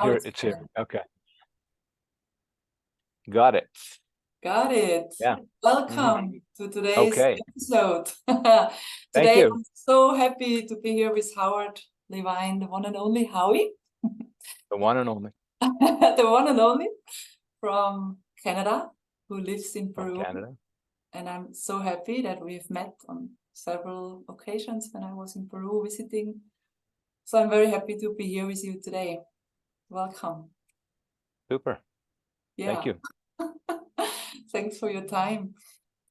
Here, it's it's here. Okay. Got it. got it. Yeah. Welcome to today's Okay. episode. Thank Today, you. I'm so happy to be here with Howard Levine, the one and only Howie, The one and only the one and only from Canada, who lives in from Peru. Canada. And I'm so happy that we've met on several occasions when I was in Peru visiting. So I'm very happy to be here with you today. Welcome. Super. Yeah. Thank you. Thanks for your time.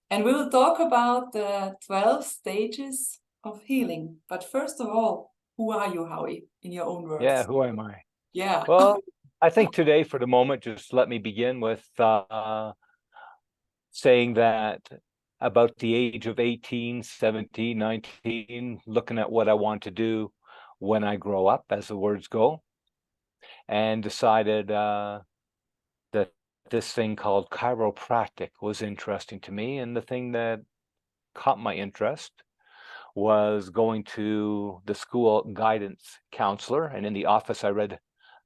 And we will talk about the 12 stages of healing. But first of all, who are you, Howie, in your own words? Yeah, who am I? Yeah. Well, I think today, for the moment, just let me begin with saying that about the age of 18, 17, 19, looking at what I want to do when I grow up, as the words go, and decided that this thing called chiropractic was interesting to me. And the thing that caught my interest was going to the school guidance counselor, and in the office I read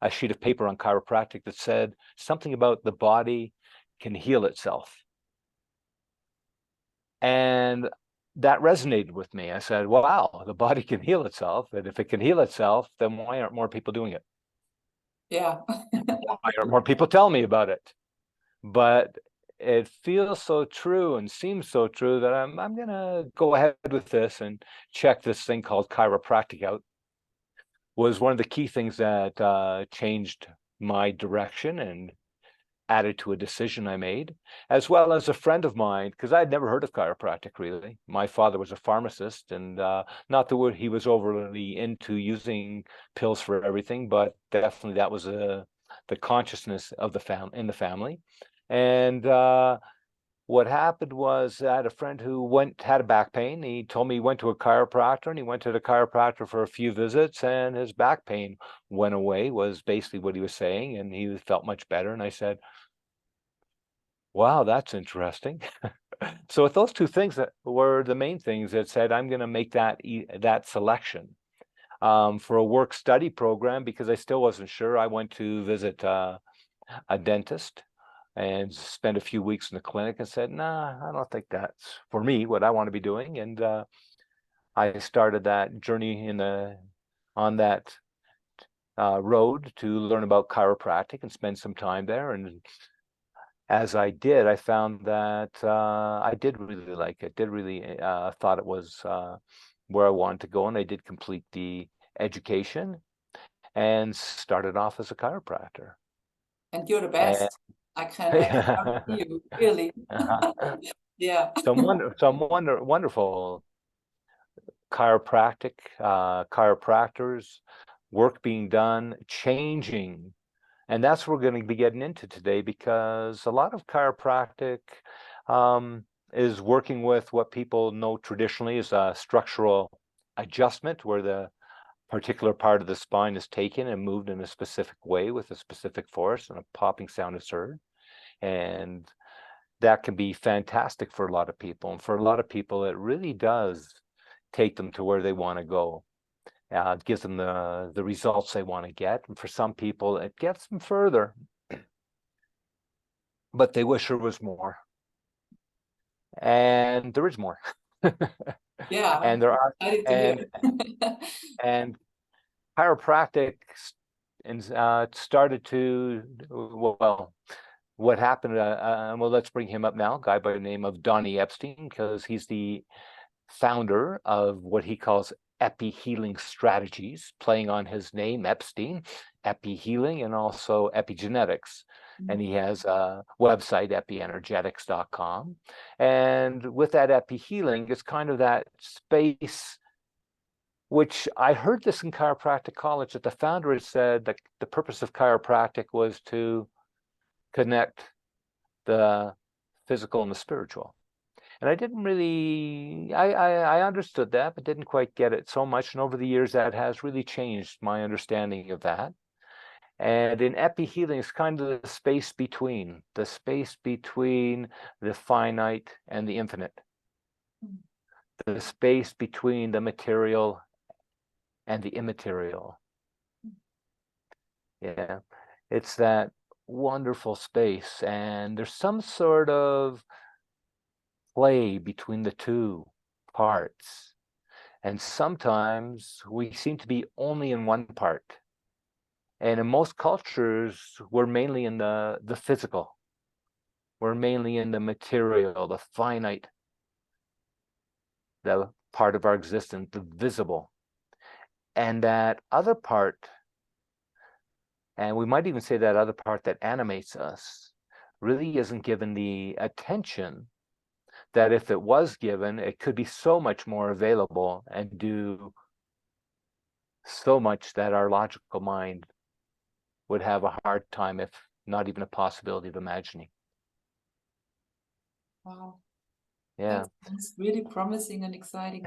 a sheet of paper on chiropractic that said something about the body can heal itself. And that resonated with me. I said, wow, the body can heal itself. And if it can heal itself, then why aren't more people doing it? Yeah. Why aren't more people telling me about it? But it feels so true and seems so true that I'm gonna go ahead with this and check this thing called chiropractic out. Was one of the key things that changed my direction and added to a decision I made, as well as a friend of mine, because I'd never heard of chiropractic really. My father was a pharmacist, and not that he was overly into using pills for everything, but definitely that was the consciousness of the in the family. And what happened was I had a friend who had a back pain. He told me he went to a chiropractor, and he went to the chiropractor for a few visits, and his back pain went away, was basically what he was saying, and he felt much better. And I said, wow, that's interesting. So with those two things that were the main things that said, I'm going to make that selection for a work study program, because I still wasn't sure. I went to visit a dentist and spent a few weeks in the clinic and said, nah, I don't think that's for me what I want to be doing. And I started that journey on that road to learn about chiropractic and spend some time there. And as I did, I found that I did really like it, thought it was where I wanted to go. And I did complete the education and started off as a chiropractor. And you're the And best. I can see you, really. Yeah. wonderful chiropractors, work being done, changing. And that's what we're going to be getting into today, because a lot of chiropractic is working with what people know traditionally as a structural adjustment, where the particular part of the spine is taken and moved in a specific way with a specific force, and a popping sound is heard. And that can be fantastic for a lot of people. And for a lot of people, it really does take them to where they want to go. It gives them the results they want to get. And for some people, it gets them further, but they wish there was more. And there is more. Yeah. And there are, Excited to and hear. and chiropractic and started to, well, what happened, well, let's bring him up now, a guy by the name of Donnie Epstein, because he's the founder of what he calls Epi Healing Strategies, playing on his name, Epstein, Epi Healing, and also epigenetics. And he has a website, epienergetics.com. And with that Epi Healing, it's kind of that space, which I heard this in chiropractic college, that the founder had said that the purpose of chiropractic was to connect the physical and the spiritual. And I didn't really, I understood that, but didn't quite get it so much. And over the years, that has really changed my understanding of that. And in epi healing, it's kind of the space between the finite and the infinite, the space between the material and the immaterial. Yeah, it's that wonderful space, and there's some sort of play between the two parts. And sometimes we seem to be only in one part. And in most cultures, we're mainly in the physical. We're mainly in the material, the finite, the part of our existence, the visible. And that other part, and we might even say that other part that animates us, really isn't given the attention that if it was given, it could be so much more available and do so much that our logical mind would have a hard time, if not even a possibility of imagining. Wow, Yeah. that sounds really promising and exciting.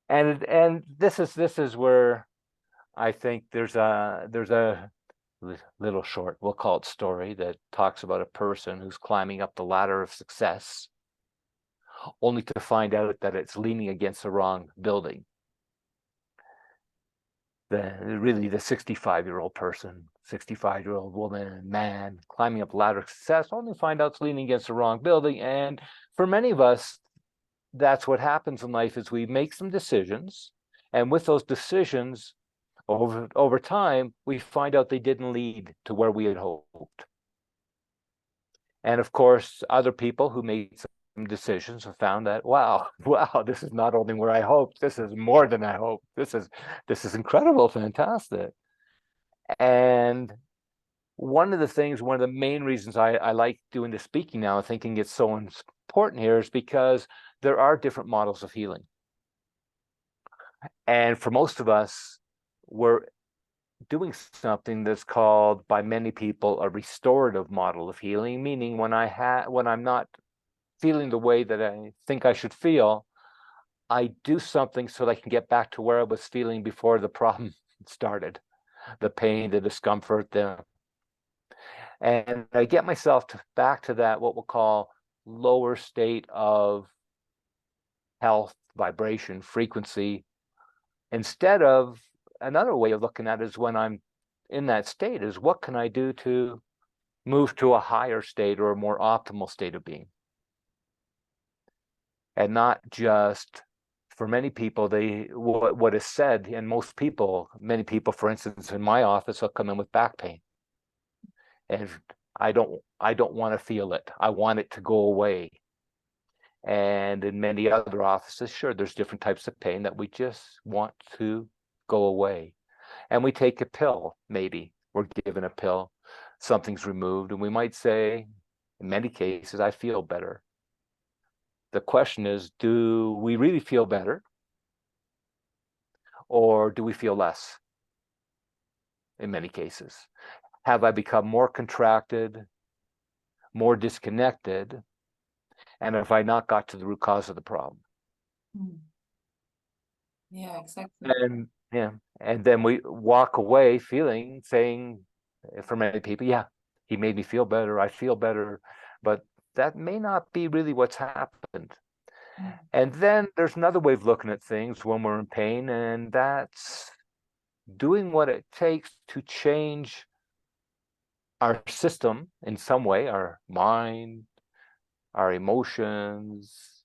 And this is where I think there's a little short, we'll call it story, that talks about a person who's climbing up the ladder of success only to find out that it's leaning against the wrong building. Really the 65-year-old person, 65-year-old woman and man climbing up the ladder of success, only to find out it's leaning against the wrong building. And for many of us, that's what happens in life, is we make some decisions, and with those decisions, over time, we find out they didn't lead to where we had hoped. And of course, other people who made some decisions have found that, wow, this is not only where I hoped, this is more than I hoped. This is incredible, fantastic. And one of the main reasons I like doing the speaking now, thinking it's so important here, is because there are different models of healing. And for most of us, we're doing something that's called by many people a restorative model of healing, meaning when I'm not feeling the way that I think I should feel, I do something so that I can get back to where I was feeling before the problem started, the pain, the discomfort, and I get myself back to that, what we'll call lower state of health, vibration, frequency, instead of another way of looking at it is when I'm in that state is what can I do to move to a higher state or a more optimal state of being? And not just for many people, what is said, and many people, for instance, in my office, will come in with back pain. And I don't want to feel it. I want it to go away. And in many other offices, sure, there's different types of pain that we just want to go away. And we take a pill, maybe. We're given a pill, something's removed, and we might say, in many cases, I feel better. The question is, do we really feel better? Or do we feel less? In many cases. Have I become more contracted, more disconnected? And have I not got to the root cause of the problem? Yeah, exactly. And yeah, and then we walk away saying, for many people, yeah, he made me feel better, I feel better, but that may not be really what's happened. And then there's another way of looking at things when we're in pain, and that's doing what it takes to change our system in some way, our mind, our emotions,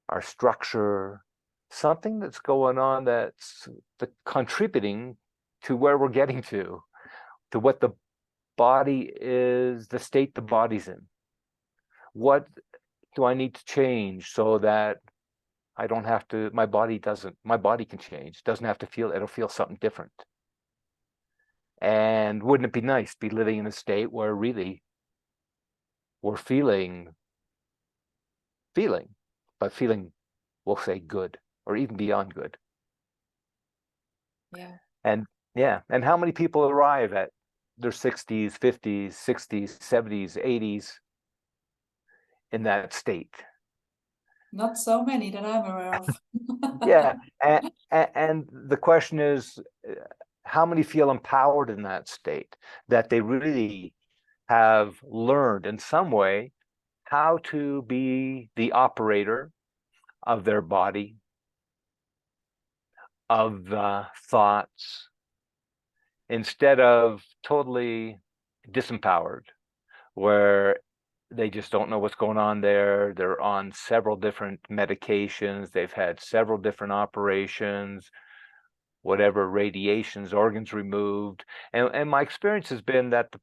our structure, something that's going on that's contributing to where we're getting to what the body is, the state the body's in. What do I need to change so that I don't have to, my body can change, doesn't have to feel, it'll feel something different. And wouldn't it be nice to be living in a state where really we're feeling, but feeling, we'll say good, or even beyond good. Yeah. And yeah, and how many people arrive at their 60s, 50s, 60s, 70s, 80s in that state? Not so many that I'm aware of. Yeah, and the question is, how many feel empowered in that state, that they really have learned in some way how to be the operator of their body, of the thoughts, instead of totally disempowered, where they just don't know what's going on there. They're on several different medications. They've had several different operations, whatever, radiations, organs removed. And my experience has been that,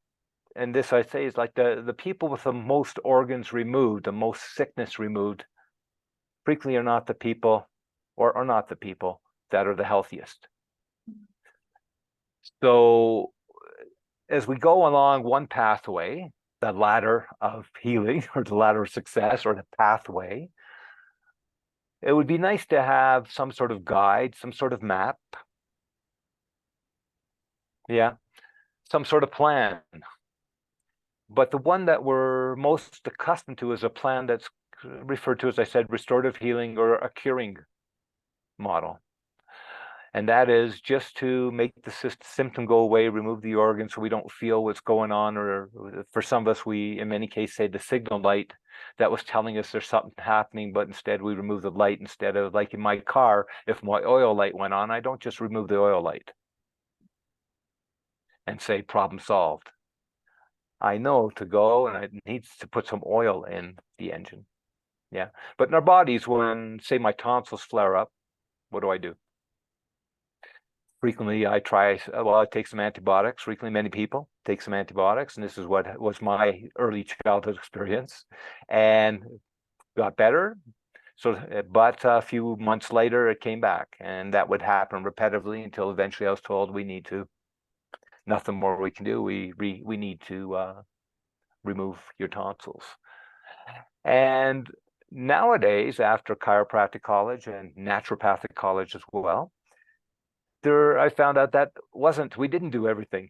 and this I say is like the people with the most organs removed, the most sickness removed, frequently are not the people, or are not the people that are the healthiest. So as we go along one pathway, the ladder of healing or the ladder of success or the pathway, it would be nice to have some sort of guide, some sort of map. Yeah, some sort of plan. But the one that we're most accustomed to is a plan that's referred to, as I said, restorative healing or a curing model. And that is just to make the symptom go away, remove the organ so we don't feel what's going on. Or for some of us, we, in many cases, say the signal light that was telling us there's something happening, but instead we remove the light. Instead of, like in my car, if my oil light went on, I don't just remove the oil light and say problem solved. I know to go and it needs to put some oil in the engine. Yeah. But in our bodies, when, say, my tonsils flare up, what do? Frequently, I take some antibiotics. Frequently, many people take some antibiotics, and this is what was my early childhood experience, and got better. So, but a few months later, it came back, and that would happen repetitively until eventually I was told nothing more we can do. We need to remove your tonsils. And nowadays, after chiropractic college and naturopathic college as well, I found out that we didn't do everything.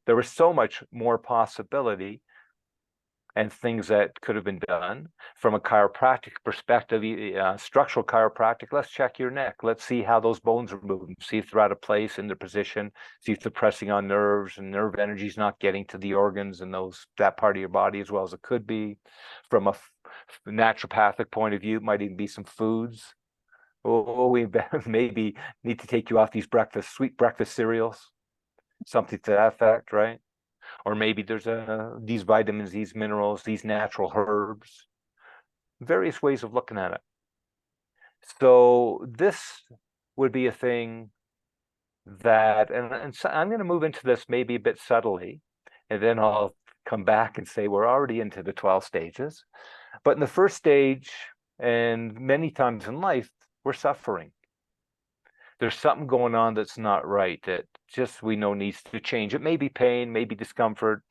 There was so much more possibility and things that could have been done from a chiropractic perspective, structural chiropractic. Let's check your neck. Let's see how those bones are moving. See if they're out of place in their position. See if they're pressing on nerves and nerve energy is not getting to the organs and that part of your body as well as it could be. From a naturopathic point of view, it might even be some foods. Oh, we maybe need to take you off these sweet breakfast cereals, something to that effect, right? Or maybe there's these vitamins, these minerals, these natural herbs, various ways of looking at it. So this would be a thing that, and so I'm going to move into this maybe a bit subtly, and then I'll come back and say we're already into the 12 stages. But in the first stage, and many times in life, we're suffering. There's something going on that's not right, that just we know needs to change. It may be pain, maybe discomfort,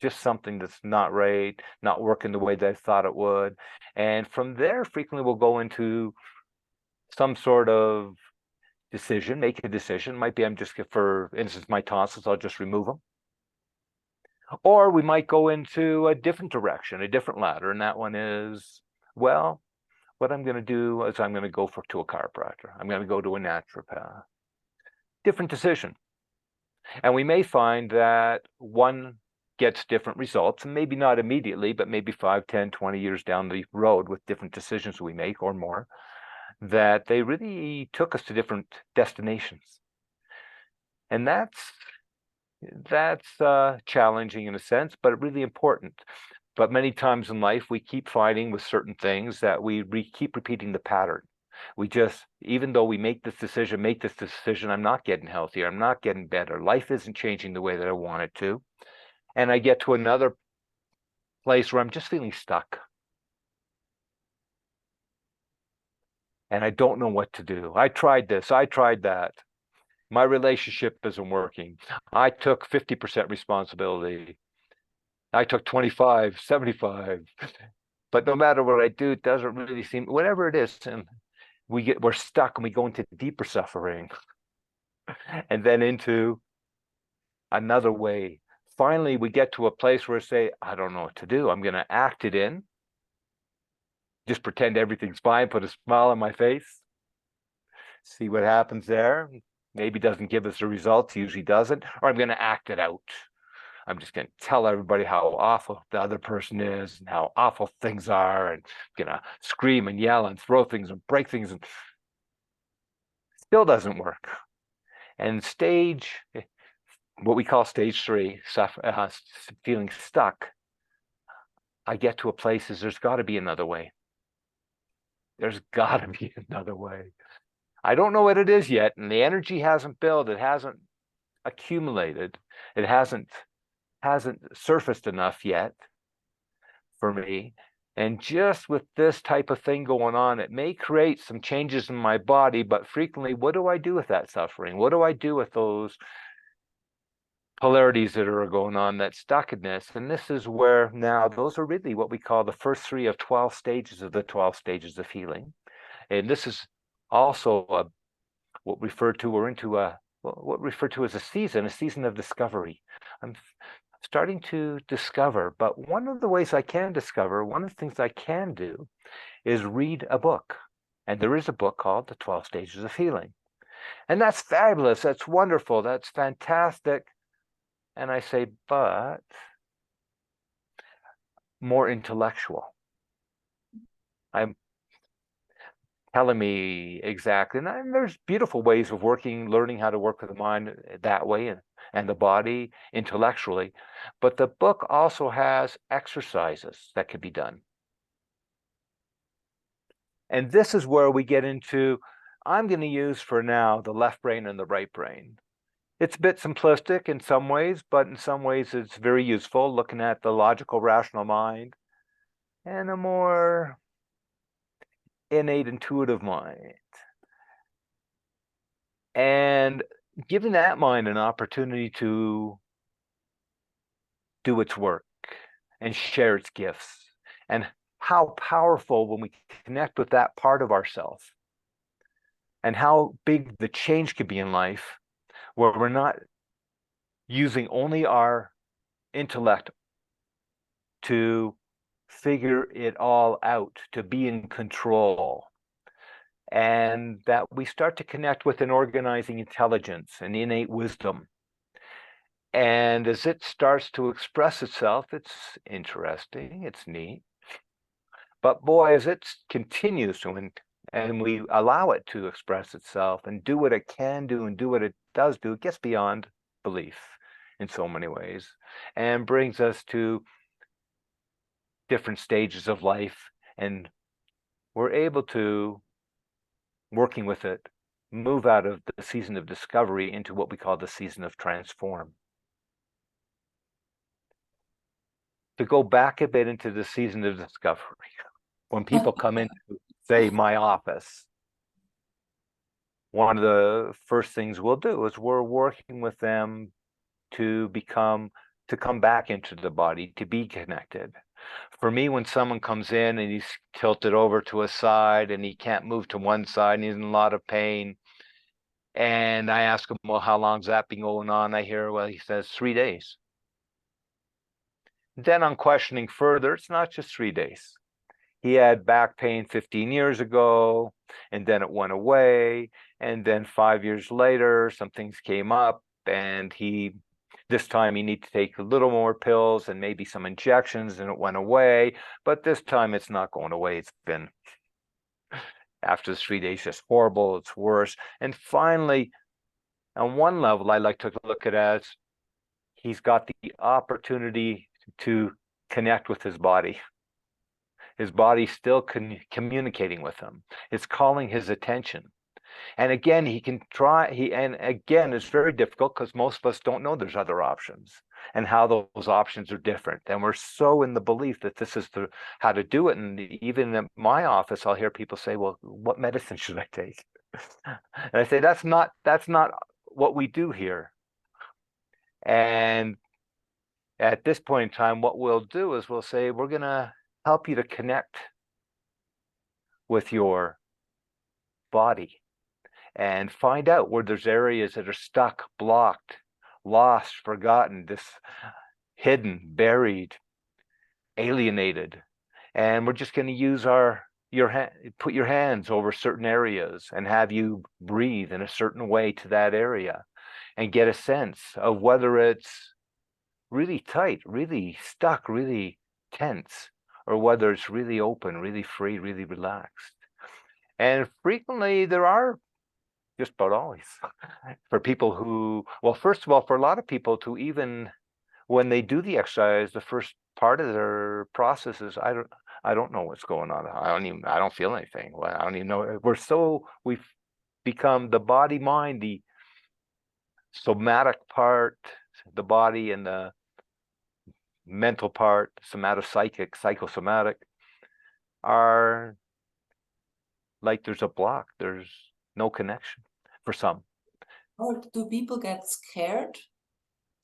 just something that's not right, not working the way that I thought it would. And from there, frequently we'll go into some sort of decision, make a decision. Might be for instance, my tonsils, I'll just remove them. Or we might go into a different direction, a different ladder. And that one is, well, what I'm going to do is I'm going to go to a chiropractor. I'm going to go to a naturopath. Different decision. And we may find that one gets different results, and maybe not immediately, but maybe 5, 10, 20 years down the road with different decisions we make or more, that they really took us to different destinations. And that's challenging in a sense, but really important. But many times in life, we keep finding with certain things that we keep repeating the pattern. We just, even though we make this decision, I'm not getting healthier, I'm not getting better. Life isn't changing the way that I want it to. And I get to another place where I'm just feeling stuck. And I don't know what to do. I tried this, I tried that. My relationship isn't working. I took 50% responsibility. I took 25, 75. But no matter what I do, it doesn't really seem, whatever it is, and we're stuck and we go into deeper suffering and then into another way. Finally, we get to a place where we say, I don't know what to do. I'm going to act it in. Just pretend everything's fine, put a smile on my face, see what happens there. Maybe doesn't give us the results, usually doesn't, or I'm going to act it out. I'm just going to tell everybody how awful the other person is and how awful things are, and going to scream and yell and throw things and break things, and still doesn't work. And what we call stage 3, feeling stuck, I get to a place is there's got to be another way. There's got to be another way. I don't know what it is yet, and the energy hasn't built, it hasn't accumulated, it hasn't surfaced enough yet for me. And just with this type of thing going on, it may create some changes in my body, but frequently, what do I do with that suffering? What do I do with those polarities that are going on, that stuckness? And this is where now those are really what we call the first 3 of 12 stages of the 12 stages of healing. And this is also what referred to as a season of discovery. I'm starting to discover, but one of the ways I can discover, one of the things I can do is read a book. And there is a book called The 12 Stages of Healing. And that's fabulous. That's wonderful. That's fantastic. And I say, but more intellectual. I'm telling me exactly. And there's beautiful ways of learning how to work with the mind that way and the body intellectually. But the book also has exercises that could be done. And this is where we get into, I'm going to use for now the left brain and the right brain. It's a bit simplistic in some ways, but in some ways it's very useful, looking at the logical, rational mind and a more innate, intuitive mind. And giving that mind an opportunity to do its work and share its gifts. And how powerful when we connect with that part of ourselves, and how big the change could be in life, where we're not using only our intellect to figure it all out, to be in control, and that we start to connect with an organizing intelligence, an innate wisdom. And as it starts to express itself, it's interesting, it's neat. But boy, as it continues to, and we allow it to express itself and do what it can do and do what it does do, it gets beyond belief in so many ways and brings us to different stages of life. And we're able to, working with it, move out of the season of discovery into what we call the season of transform. To go back a bit into the season of discovery, when people come into, say, my office, one of the first things we'll do is we're working with them to come back into the body, to be connected. For me, when someone comes in and he's tilted over to a side and he can't move to one side and he's in a lot of pain, and I ask him, well, how long's that been going on? I hear, well, he says 3 days. Then I'm questioning further, it's not just 3 days. He had back pain 15 years ago, and then it went away. And then 5 years later, some things came up, and this time he needed to take a little more pills and maybe some injections, and it went away. But this time it's not going away. It's been, after the 3 days, just horrible. It's worse. And finally, on one level, I like to look at it as he's got the opportunity to connect with his body. His body's still communicating with him. It's calling his attention. And again, and again, it's very difficult because most of us don't know there's other options and how those options are different. And we're so in the belief that this is how to do it. And even in my office, I'll hear people say, well, what medicine should I take? And I say, that's not what we do here. And at this point in time, what we'll do is we'll say, we're going to help you to connect with your body and find out where there's areas that are stuck, blocked, lost, forgotten, hidden, buried, alienated. And we're just going to use put your hands over certain areas and have you breathe in a certain way to that area and get a sense of whether it's really tight, really stuck, really tense, or whether it's really open, really free, really relaxed. And frequently there are just about always. For people who, well, first of all, for a lot of people to even when they do the exercise, the first part of their process is I don't know what's going on. I don't feel anything. Well, I don't even know. We've become the body mind, the somatic part, the body and the mental part, somatopsychic, psychosomatic, are like there's a block. There's no connection for some. Or do people get scared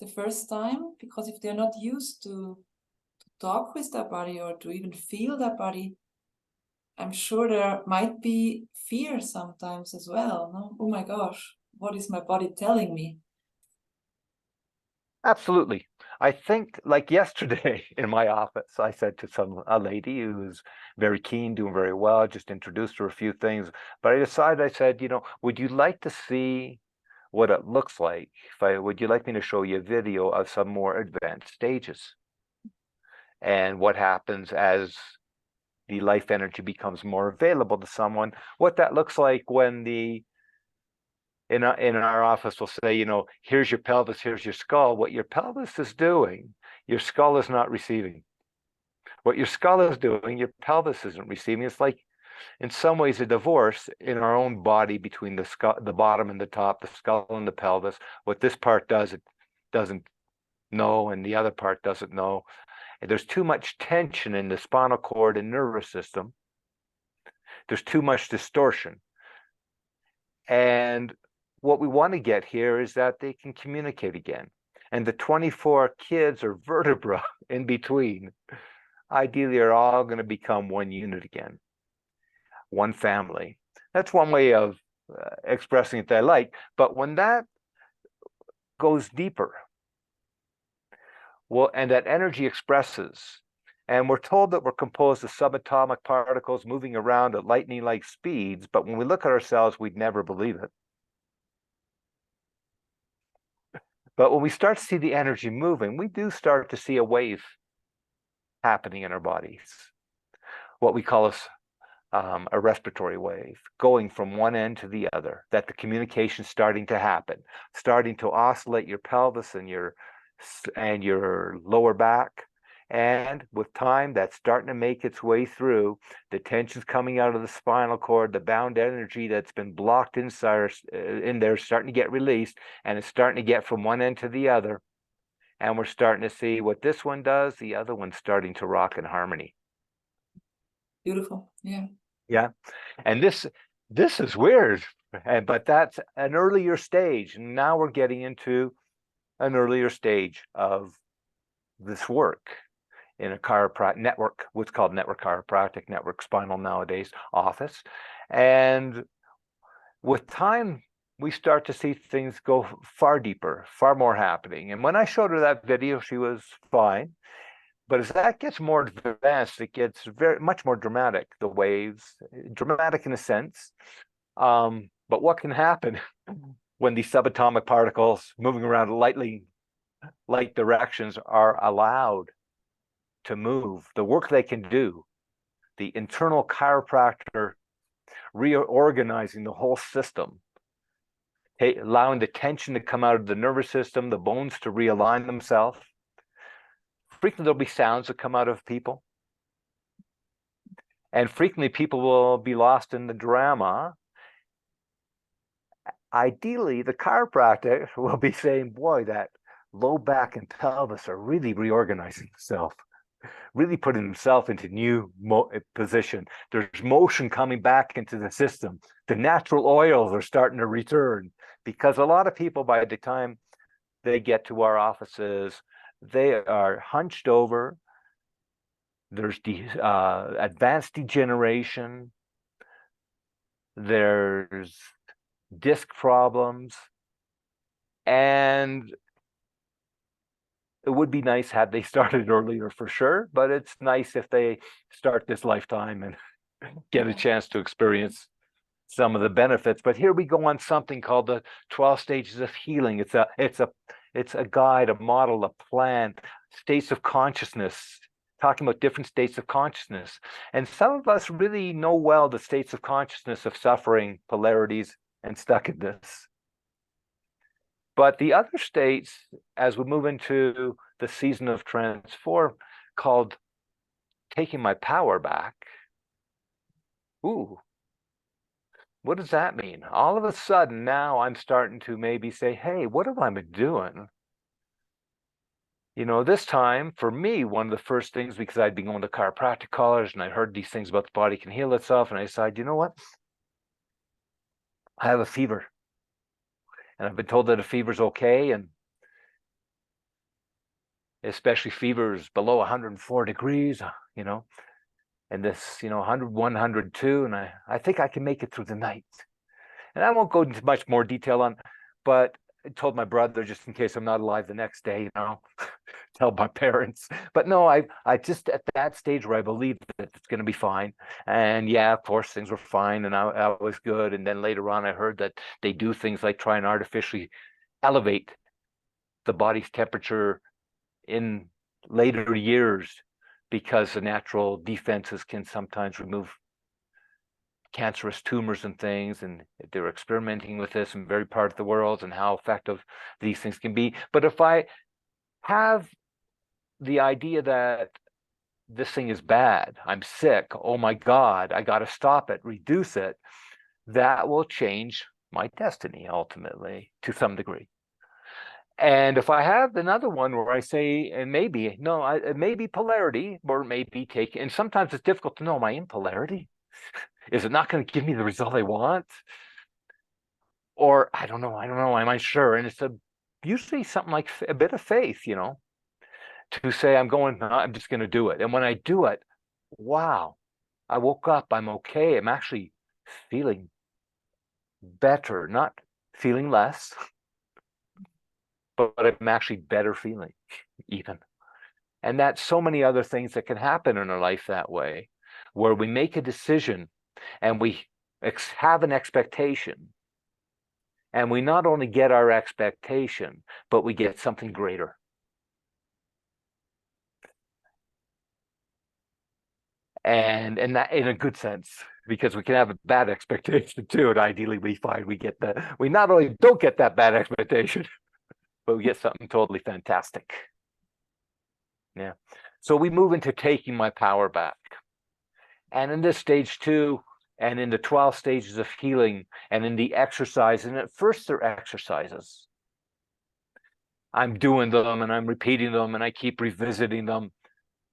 the first time? Because if they're not used to talk with their body or to even feel their body, I'm sure there might be fear sometimes as well. No? Oh my gosh, what is my body telling me? Absolutely. I think like yesterday in my office, I said to a lady who was very keen, doing very well, just introduced her a few things. But I said, would you like to see what it looks like? Would you like me to show you a video of some more advanced stages and what happens as the life energy becomes more available to someone? What that looks like when in our office will say, here's your pelvis, here's your skull. What your pelvis is doing, your skull is not receiving. What your skull is doing, your pelvis isn't receiving. It's like, in some ways, a divorce in our own body between the skull, the bottom and the top, the skull and the pelvis. What this part does, it doesn't know, and the other part doesn't know. And there's too much tension in the spinal cord and nervous system. There's too much distortion. And what we want to get here is that they can communicate again. And the 24 kids or vertebra in between, ideally, are all going to become one unit again, one family. That's one way of expressing it that I like. But when that goes deeper, well, and that energy expresses, and we're told that we're composed of subatomic particles moving around at lightning-like speeds, but when we look at ourselves, we'd never believe it. But when we start to see the energy moving, we do start to see a wave happening in our bodies, what we call a respiratory wave, going from one end to the other, that the communication's starting to happen, starting to oscillate your pelvis and your lower back. And with time, that's starting to make its way through. The tension's coming out of the spinal cord, the bound energy that's been blocked inside in there starting to get released, and it's starting to get from one end to the other. And we're starting to see what this one does, the other one's starting to rock in harmony. Beautiful, yeah. Yeah, and this is weird, but that's an earlier stage. And now we're getting into an earlier stage of this work in a chiropractic network, what's called network chiropractic, network spinal nowadays office. And with time, we start to see things go far deeper, far more happening. And when I showed her that video, she was fine. But as that gets more advanced, it gets much more dramatic, the waves, dramatic in a sense. But what can happen when these subatomic particles moving around light directions are allowed to move? The work they can do, the internal chiropractor reorganizing the whole system, allowing the tension to come out of the nervous system, the bones to realign themselves. Frequently, there'll be sounds that come out of people. And frequently, people will be lost in the drama. Ideally, the chiropractor will be saying, boy, that low back and pelvis are really reorganizing themselves, really putting themselves into new position. There's motion coming back into the system. The natural oils are starting to return, because a lot of people, by the time they get to our offices, they are hunched over. There's advanced degeneration. There's disc problems. And it would be nice had they started earlier for sure, but it's nice if they start this lifetime and get a chance to experience some of the benefits. But here we go on something called the 12 stages of healing. It's a guide, a model, a plan, states of consciousness, talking about different states of consciousness. And some of us really know well the states of consciousness of suffering, polarities, and stuck in this. But the other states, as we move into the season of transform, called taking my power back. Ooh, what does that mean? All of a sudden, now I'm starting to maybe say, hey, what have I been doing? You know, this time for me, one of the first things, because I'd been going to chiropractic college and I heard these things about the body can heal itself, and I decided, you know what? I have a fever. And I've been told that a fever's okay, and especially fevers below 104 degrees, you know, and this, 100, 102, and I think I can make it through the night. And I won't go into much more detail on, but I told my brother, just in case I'm not alive the next day, tell my parents. But no, I just at that stage where I believe that it's going to be fine. And yeah, of course, things were fine and I was good. And then later on, I heard that they do things like try and artificially elevate the body's temperature in later years because the natural defenses can sometimes remove cancerous tumors and things, and they're experimenting with this in very part of the world and how effective these things can be. But if I have the idea that this thing is bad, I'm sick, oh my God, I got to stop it, reduce it, that will change my destiny ultimately to some degree. And if I have another one where I say, and maybe, no, it may be polarity, or it may be taken, and sometimes it's difficult to know, am I in polarity? Is it not going to give me the result I want? Or I don't know, am I sure? And it's usually something like a bit of faith, to say I'm just going to do it. And when I do it, wow, I woke up, I'm okay. I'm actually feeling better, not feeling less, but I'm actually better feeling even. And that's so many other things that can happen in our life that way, where we make a decision and we have an expectation. And we not only get our expectation, but we get something greater. And that in a good sense, because we can have a bad expectation too. And ideally we find we not only don't get that bad expectation, but we get something totally fantastic. Yeah. So we move into taking my power back. And in this stage 2, and in the 12 stages of healing, and in the exercise, and at first they're exercises. I'm doing them and I'm repeating them and I keep revisiting them.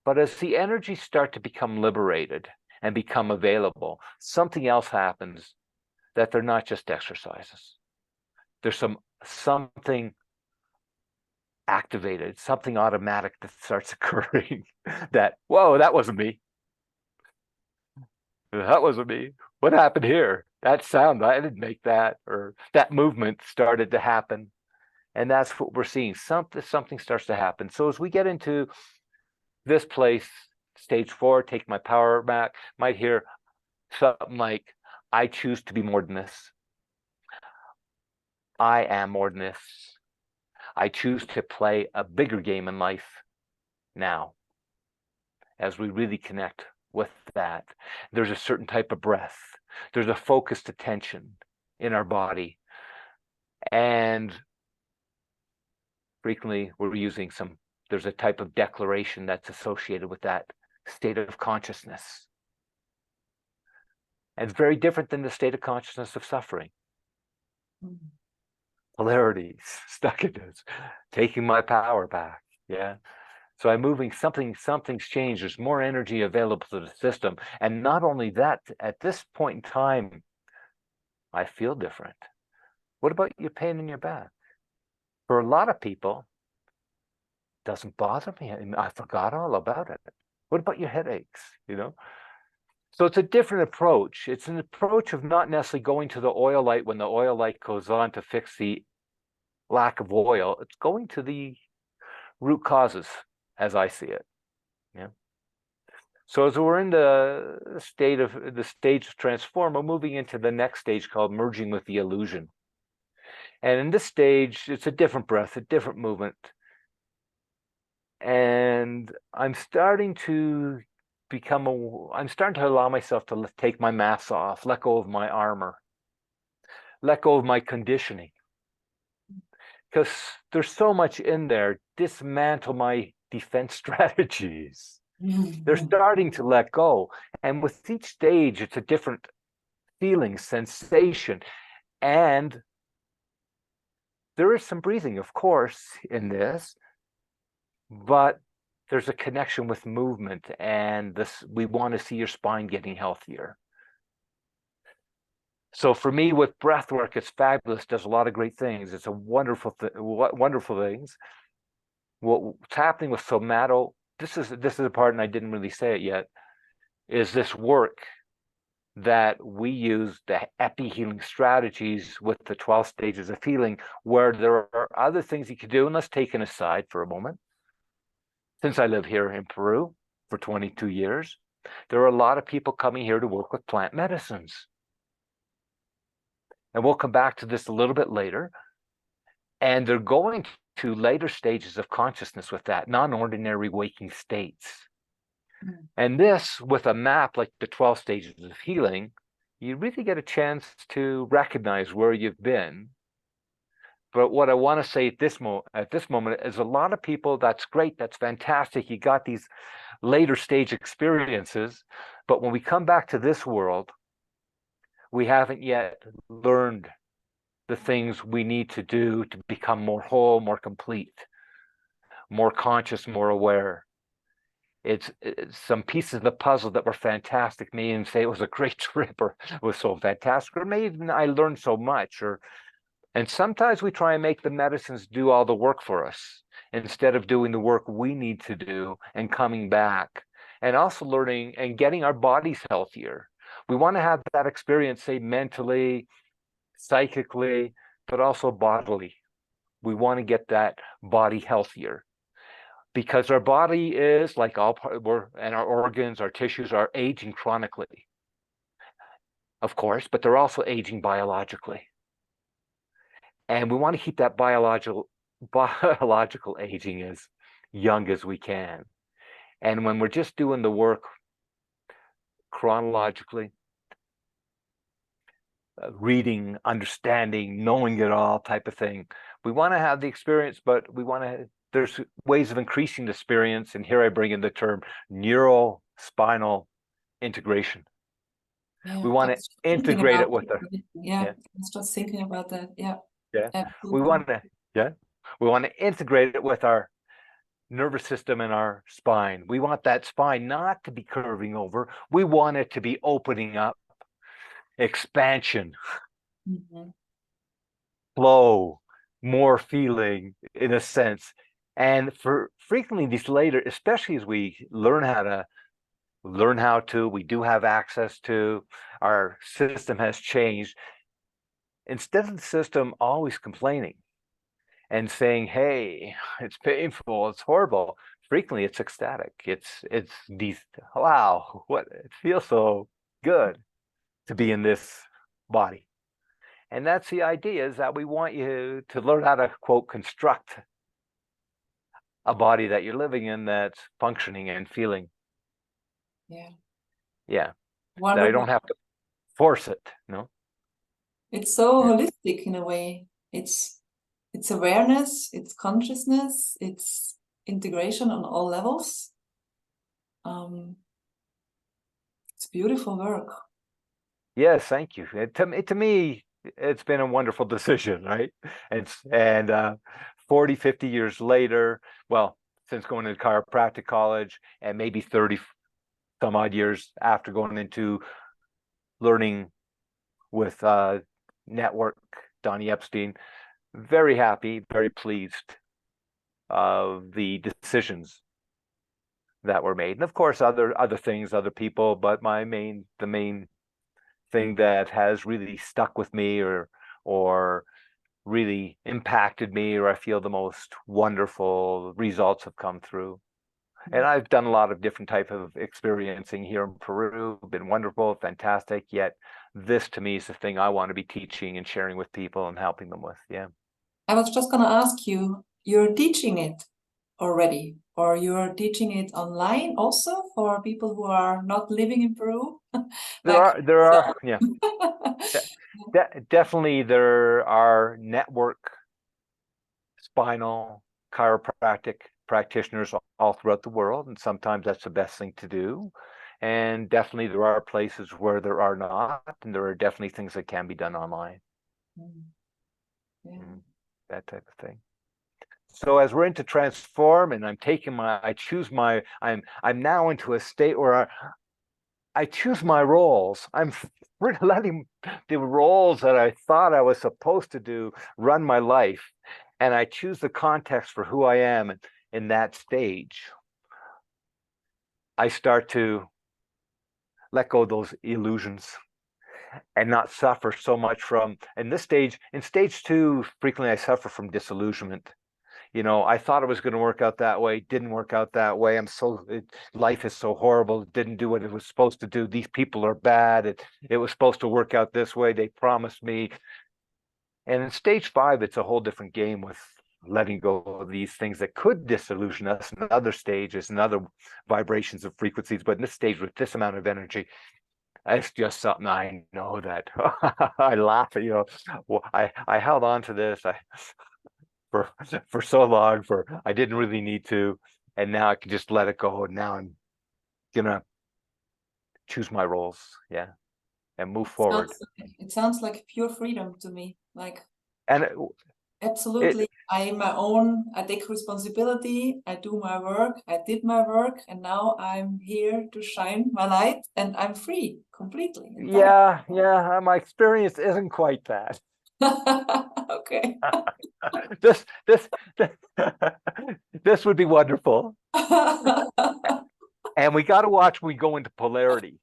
But as the energies start to become liberated and become available, something else happens, that they're not just exercises. There's something activated, something automatic that starts occurring that, whoa, that wasn't me. That wasn't me. What happened here? That sound, I didn't make that, or that movement started to happen. And that's what we're seeing. Something starts to happen. So as we get into this place, stage 4, take my power back, might hear something like, I choose to be more than this. I am more than this. I choose to play a bigger game in life now. As we really connect with that, there's a certain type of breath. There's a focused attention in our body. And frequently we're using there's a type of declaration that's associated with that state of consciousness. And it's very different than the state of consciousness of suffering. Mm-hmm. Polarities, stuck in this, taking my power back. Yeah. So I'm moving, something's changed. There's more energy available to the system. And not only that, at this point in time, I feel different. What about your pain in your back? For a lot of people, it doesn't bother me. I forgot all about it. What about your headaches? So it's a different approach. It's an approach of not necessarily going to the oil light when the oil light goes on to fix the lack of oil. It's going to the root causes, as I see it. Yeah. So as we're in the stage of transform, we're moving into the next stage called merging with the illusion. And in this stage, it's a different breath, a different movement. And I'm starting to allow myself to take my mask off, let go of my armor. let go of my conditioning, because there's so much in there. Dismantle my defense strategies. They're starting to let go. And with each stage, it's a different feeling, sensation. And there is some breathing, of course, in this, but there's a connection with movement, and this, we want to see your spine getting healthier. So for me, with breath work, it's fabulous. Does a lot of great things. It's a wonderful, wonderful things. What's happening with somato? This is a part, and I didn't really say it yet. Is this work that we use the epi healing strategies with the 12 stages of healing, where there are other things you can do. And let's take an aside for a moment. Since I live here in Peru for 22 years, there are a lot of people coming here to work with plant medicines. And we'll come back to this a little bit later. And they're going to later stages of consciousness with that, non-ordinary waking states. And this, with a map like the 12 stages of healing, you really get a chance to recognize where you've been. But what I want to say at this moment is a lot of people, that's great, that's fantastic. You got these later stage experiences, but when we come back to this world, we haven't yet learned the things we need to do to become more whole, more complete, more conscious, more aware. It's some pieces of the puzzle that were fantastic. Me and say it was a great trip, or it was so fantastic, or maybe even I learned so much. And sometimes we try and make the medicines do all the work for us instead of doing the work we need to do and coming back, and also learning and getting our bodies healthier. We want to have that experience, say mentally, psychically, but also bodily. We want to get that body healthier, because our body is like and our organs, our tissues are aging chronically, of course, but they're also aging biologically. And we want to keep that biological aging as young as we can. And when we're just doing the work chronologically, reading, understanding, knowing it all type of thing, we want to have the experience, but there's ways of increasing the experience. And here I bring in the term neurospinal integration. Yeah, we want to integrate it with I was just thinking about that. Yeah. We want to integrate it with our nervous system and our spine. We want that spine not to be curving over. We want it to be opening up, expansion, flow, more feeling, in a sense. And for frequently these later, especially as we learn how to, we do have access to, our system has changed. Instead of the system always complaining and saying, hey, it's painful, it's horrible, frequently it's ecstatic. It's these, wow, what, it feels so good to be in this body. And that's the idea, is that we want you to learn how to, quote, construct a body that you're living in that's functioning and feeling. Yeah. Wonderful. That I don't have to force it, no? It's so holistic in a way. It's awareness, it's consciousness, it's integration on all levels. It's beautiful work. Yes, thank you. To me, it's been a wonderful decision, right? And 40, 50 years later, well, since going to chiropractic college, and maybe 30 some odd years after going into learning with network, Donnie Epstein, very happy, very pleased of the decisions that were made. And of course, other things, other people, but the main thing that has really stuck with me or really impacted me, or I feel the most wonderful results have come through. And I've done a lot of different type of experiencing here in Peru, been wonderful, fantastic, yet this to me is the thing I want to be teaching and sharing with people and helping them with. Yeah. I was just going to ask you, you're teaching it already, or you're teaching it online also for people who are not living in Peru? There are, yeah. definitely there are network spinal chiropractic practitioners all throughout the world, and sometimes that's the best thing to do. And definitely there are places where there are not, and there are definitely things that can be done online. Mm, yeah. That type of thing. So as we're into transform, and I'm now into a state where I choose my roles. I'm letting the roles that I thought I was supposed to do run my life, and I choose the context for who I am in that stage. I start to let go of those illusions and not suffer so much from, in stage two, frequently I suffer from disillusionment. I thought it was going to work out that way, didn't work out that way. Life is so horrible. It didn't do what it was supposed to do. These people are bad. It was supposed to work out this way. They promised me. And in stage five, it's a whole different game with letting go of these things that could disillusion us in other stages and other vibrations of frequencies. But in this stage, with this amount of energy, it's just something I know that I laugh at, well, I held on to this. For for so long, for I didn't really need to, and now I can just let it go. And now I'm gonna choose my roles, yeah, and move forward. It sounds like pure freedom to me. Like, And absolutely, I take responsibility, I do my work, I did my work, and now I'm here to shine my light, and I'm free completely, entirely. yeah, my experience isn't quite that. Okay. This this this, this would be wonderful, and we got to watch when we go into polarity.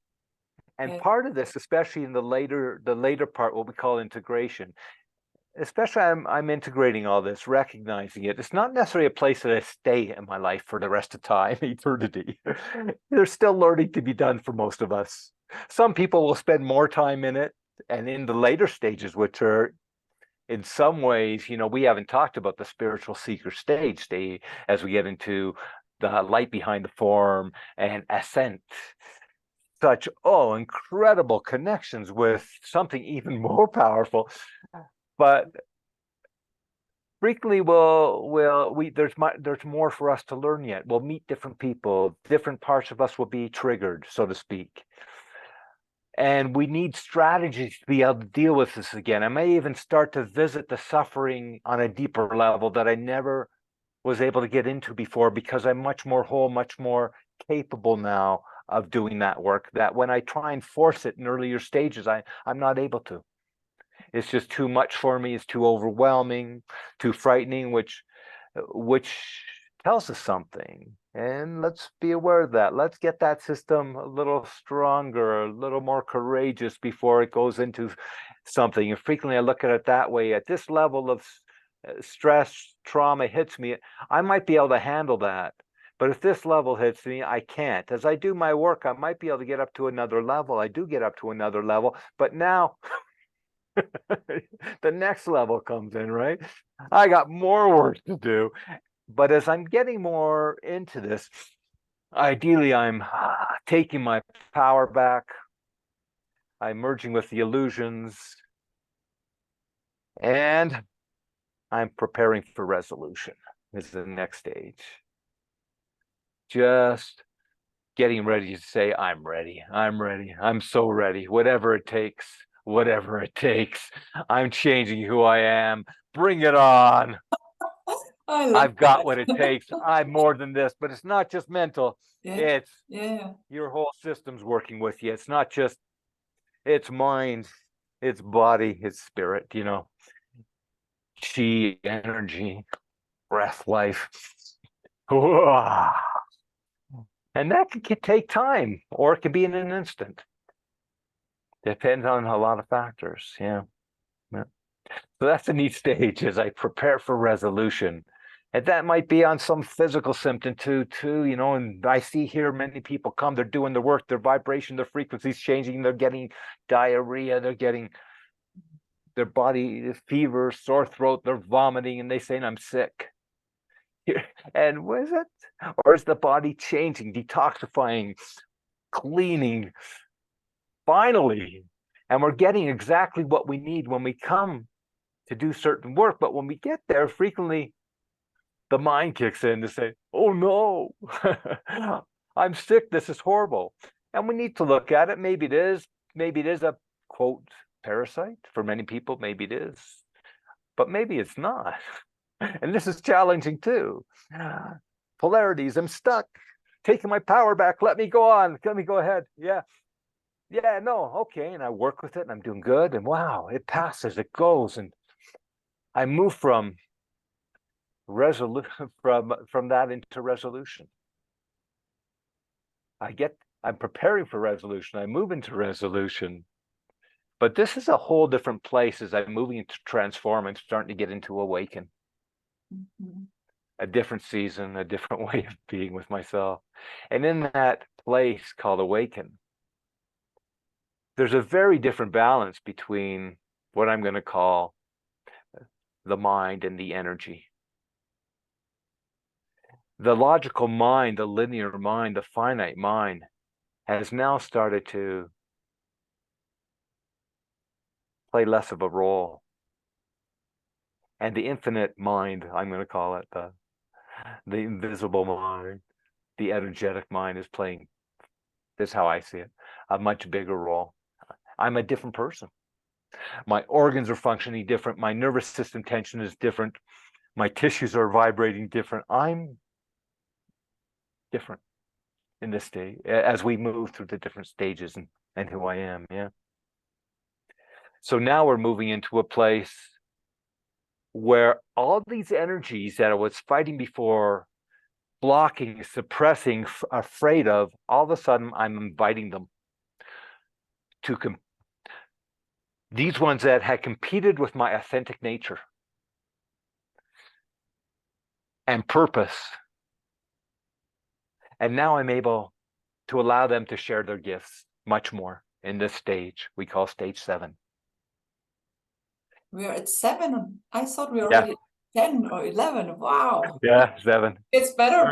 And Yeah. part of this, especially in the later part, what we call integration, especially I'm integrating all this, recognizing it. It's not necessarily a place that I stay in my life for the rest of time, eternity. There's still learning to be done for most of us. Some people will spend more time in it, and in the later stages, which are in some ways, we haven't talked about the spiritual seeker stage. As we get into the light behind the form and ascent, such incredible connections with something even more powerful. But frequently there's more for us to learn yet. We'll meet different people, different parts of us will be triggered, so to speak, and we need strategies to be able to deal with this again. I may even start to visit the suffering on a deeper level that I never was able to get into before, because I'm much more whole, much more capable now of doing that work, that when I try and force it in earlier stages, I'm not able to. It's just too much for me. It's too overwhelming, too frightening, which tells us something. And let's be aware of that. Let's get that system a little stronger, a little more courageous before it goes into something. And frequently I look at it that way. At this level of stress, trauma hits me, I might be able to handle that. But if this level hits me, I can't. As I do my work, I might be able to get up to another level. I do get up to another level, but now the next level comes in, right? I got more work to do. But as I'm getting more into this, ideally I'm taking my power back. I'm merging with the illusions, and I'm preparing for resolution is the next stage. Just getting ready to say, I'm ready. I'm ready. I'm so ready. Whatever it takes, whatever it takes. I'm changing who I am. Bring it on. I love I've got that. what it takes. I'm more than this, but it's not just mental. Yeah, It's yeah, your whole system's working with you. It's not just, it's mind, it's body, it's spirit, chi, energy, breath, life. And that can take time, or it can be in an instant. Depends on a lot of factors. Yeah. Yeah. So that's a neat stage as I prepare for resolution. And that might be on some physical symptom too, and I see here many people come, they're doing the work, their vibration, their frequency's changing, they're getting diarrhea, they're getting their body fever, sore throat, they're vomiting, and they saying, I'm sick. And was it? Or is the body changing, detoxifying, cleaning, finally And we're getting exactly what we need when we come to do certain work. But when we get there, frequently the mind kicks in to say, oh no, I'm sick. This is horrible. And we need to look at it. Maybe it is a quote parasite for many people. Maybe it is, but maybe it's not. And this is challenging too. Polarities. I'm stuck. Taking my power back. Let me go on. Let me go ahead. Yeah. Yeah, no, okay. And I work with it and I'm doing good. And wow, it passes, it goes. And I move from resolution from that into resolution. I'm preparing for resolution. I move into resolution. But this is a whole different place as I'm moving into transform and starting to get into awaken. Mm-hmm. A different season, a different way of being with myself. And in that place called awaken, there's a very different balance between what I'm going to call the mind and the energy. The logical mind, the linear mind, the finite mind has now started to play less of a role. And the infinite mind, I'm going to call it the invisible mind, the energetic mind is playing, this is how I see it, a much bigger role. I'm a different person. My organs are functioning different. My nervous system tension is different. My tissues are vibrating different. I'm different in this state as we move through the different stages and who I am. Yeah. So now we're moving into a place where all these energies that I was fighting before, blocking, suppressing, afraid of, all of a sudden I'm inviting them to these ones that had competed with my authentic nature and purpose. And now I'm able to allow them to share their gifts much more in this stage we call stage 7. We're at 7. I thought we were Yeah. already 10 or 11. Wow. Yeah, 7. It's better.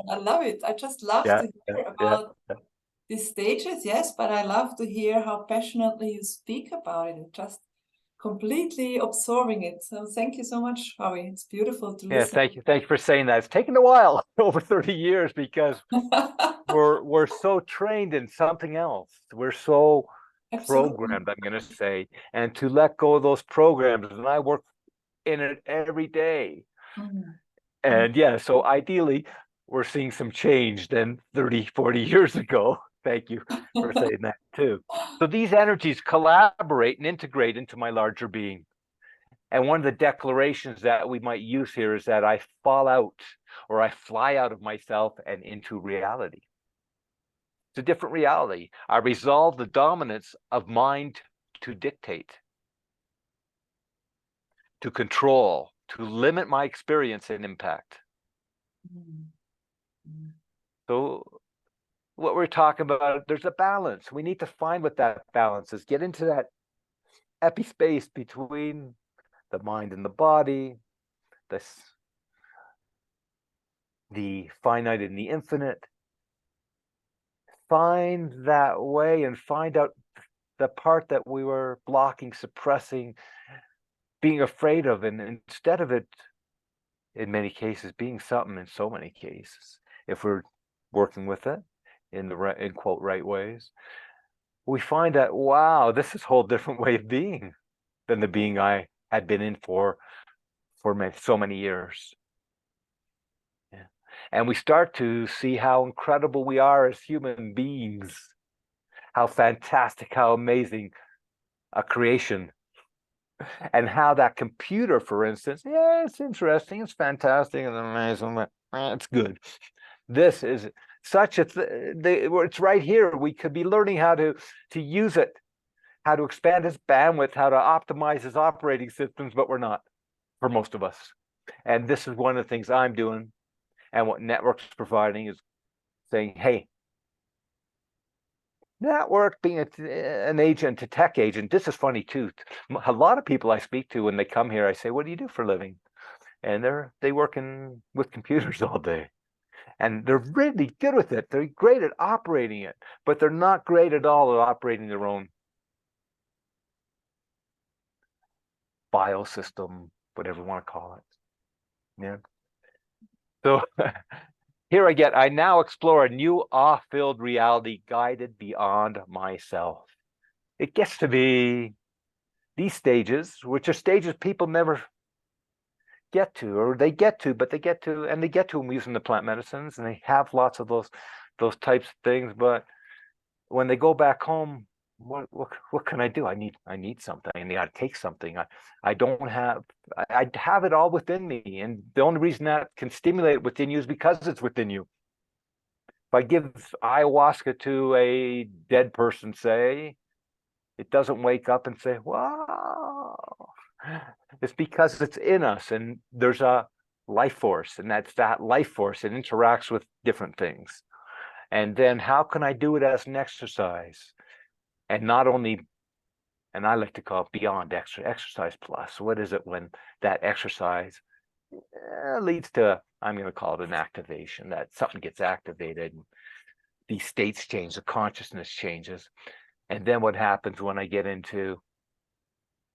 I love it. I just love Yeah, to hear yeah, about these stages, yes, but I love to hear how passionately you speak about it and just completely absorbing it. So thank you so much, Howie. It's beautiful to yeah. listen. Thank you for saying that. It's taken a while, over 30 years, because we're so trained in something else. We're so Absolutely. programmed, I'm going to say, and to let go of those programs. And I work in it every day. Mm. And yeah, so ideally, we're seeing some change than 30, 40 years ago. Thank you for saying that too. So these energies collaborate and integrate into my larger being. And one of the declarations that we might use here is that I fall out or I fly out of myself and into reality. It's a different reality. I resolve the dominance of mind to dictate, to control, to limit my experience and impact. Mm. Mm. So what we're talking about, there's a balance. We need to find what that balance is. Get into that epispace between the mind and the body, the finite and the infinite. Find that way and find out the part that we were blocking, suppressing, being afraid of, and instead of it, in many cases, being something in so many cases, if we're working with it in the right, in quote, right ways, we find that, wow, this is a whole different way of being than the being I had been in for so many years. Yeah. And we start to see how incredible we are as human beings, how fantastic, how amazing a creation, and how that computer, for instance, yeah, it's interesting, it's fantastic, and amazing, but it's good. This is such a it's right here. We could be learning how to use it, how to expand its bandwidth, how to optimize its operating systems, but we're not, for most of us. And this is one of the things I'm doing, and what Network's providing is saying, hey, Network being an agent, a tech agent, this is funny too. A lot of people I speak to when they come here, I say, what do you do for a living? And they working with computers all day. And they're really good with it. They're great at operating it, but they're not great at all at operating their own biosystem, whatever you want to call it. Yeah. So here I now explore a new awe-filled reality guided beyond myself. It gets to be these stages, which are stages people never get to, or they get to, but they get to them using the plant medicines, and they have lots of those types of things. But when they go back home, what can I do? I need something. I got to take something. I don't have. I have it all within me, and the only reason that can stimulate it within you is because it's within you. If I give ayahuasca to a dead person, say, it doesn't wake up and say, "Wow." It's because it's in us, and there's a life force, and that's that life force. It interacts with different things. And then how can I do it as an exercise? And not only, and I like to call it beyond exercise plus. What is it when that exercise leads to, I'm going to call it an activation, that something gets activated, these states change, the consciousness changes. And then what happens when I get into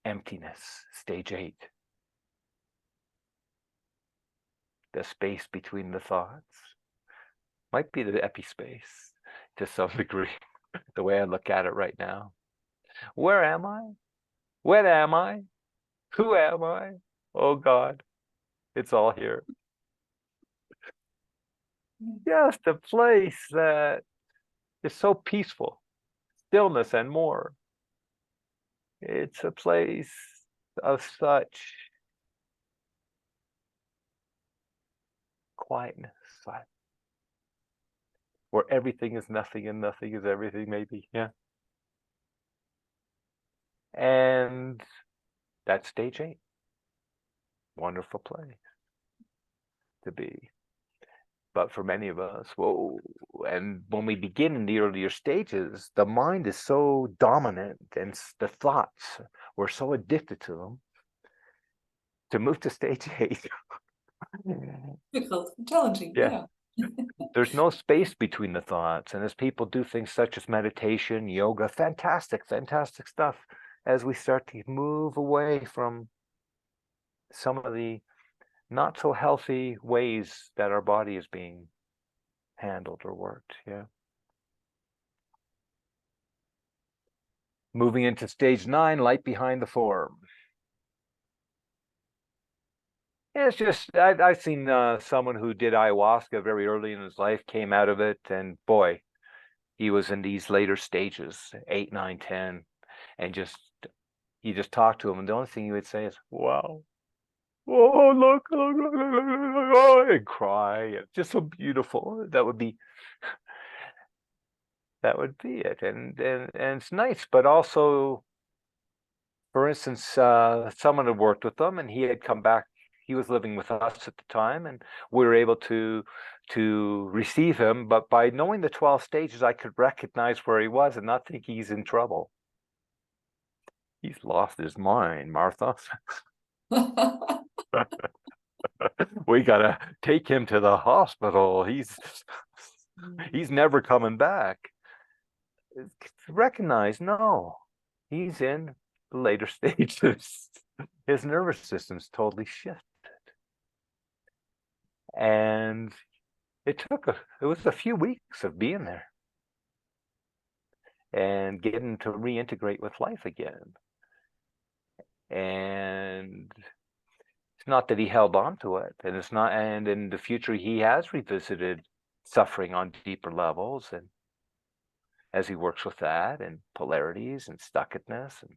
emptiness, stage 8? The space between the thoughts might be the epispace to some degree, the way I look at it right now. Where am I? When am I? Who am I? Oh God, it's all here. Just a place that is so peaceful, stillness and more. It's a place of such quietness, where everything is nothing and nothing is everything, maybe. Yeah. And that's stage 8. Wonderful place to be. But for many of us, whoa, and when we begin in the earlier stages, the mind is so dominant, and the thoughts, we're so addicted to them. To move to stage 8, Difficult, challenging, yeah. There's no space between the thoughts. And as people do things such as meditation, yoga, fantastic stuff, as we start to move away from some of the not so healthy ways that our body is being handled or worked. Yeah. Moving into stage 9, light behind the form. Yeah, it's just, I've seen someone who did ayahuasca very early in his life, came out of it, and boy, he was in these later stages, 8, 9, 10, and you just talk to him, and the only thing he would say is, wow. Oh, look, oh, and cry. It's just so beautiful. That would be it. And it's nice, but also, for instance, someone had worked with them, and he had come back. He was living with us at the time, and we were able to receive him. But by knowing the 12 stages, I could recognize where he was and not think he's in trouble. He's lost his mind, Martha. We gotta take him to the hospital. He's never coming back. Recognize, no, he's in the later stages. His nervous system's totally shifted. And it was a few weeks of being there and getting to reintegrate with life again. And it's not that he held on to it, and it's not, and in the future he has revisited suffering on deeper levels, and as he works with that and polarities and stuckedness and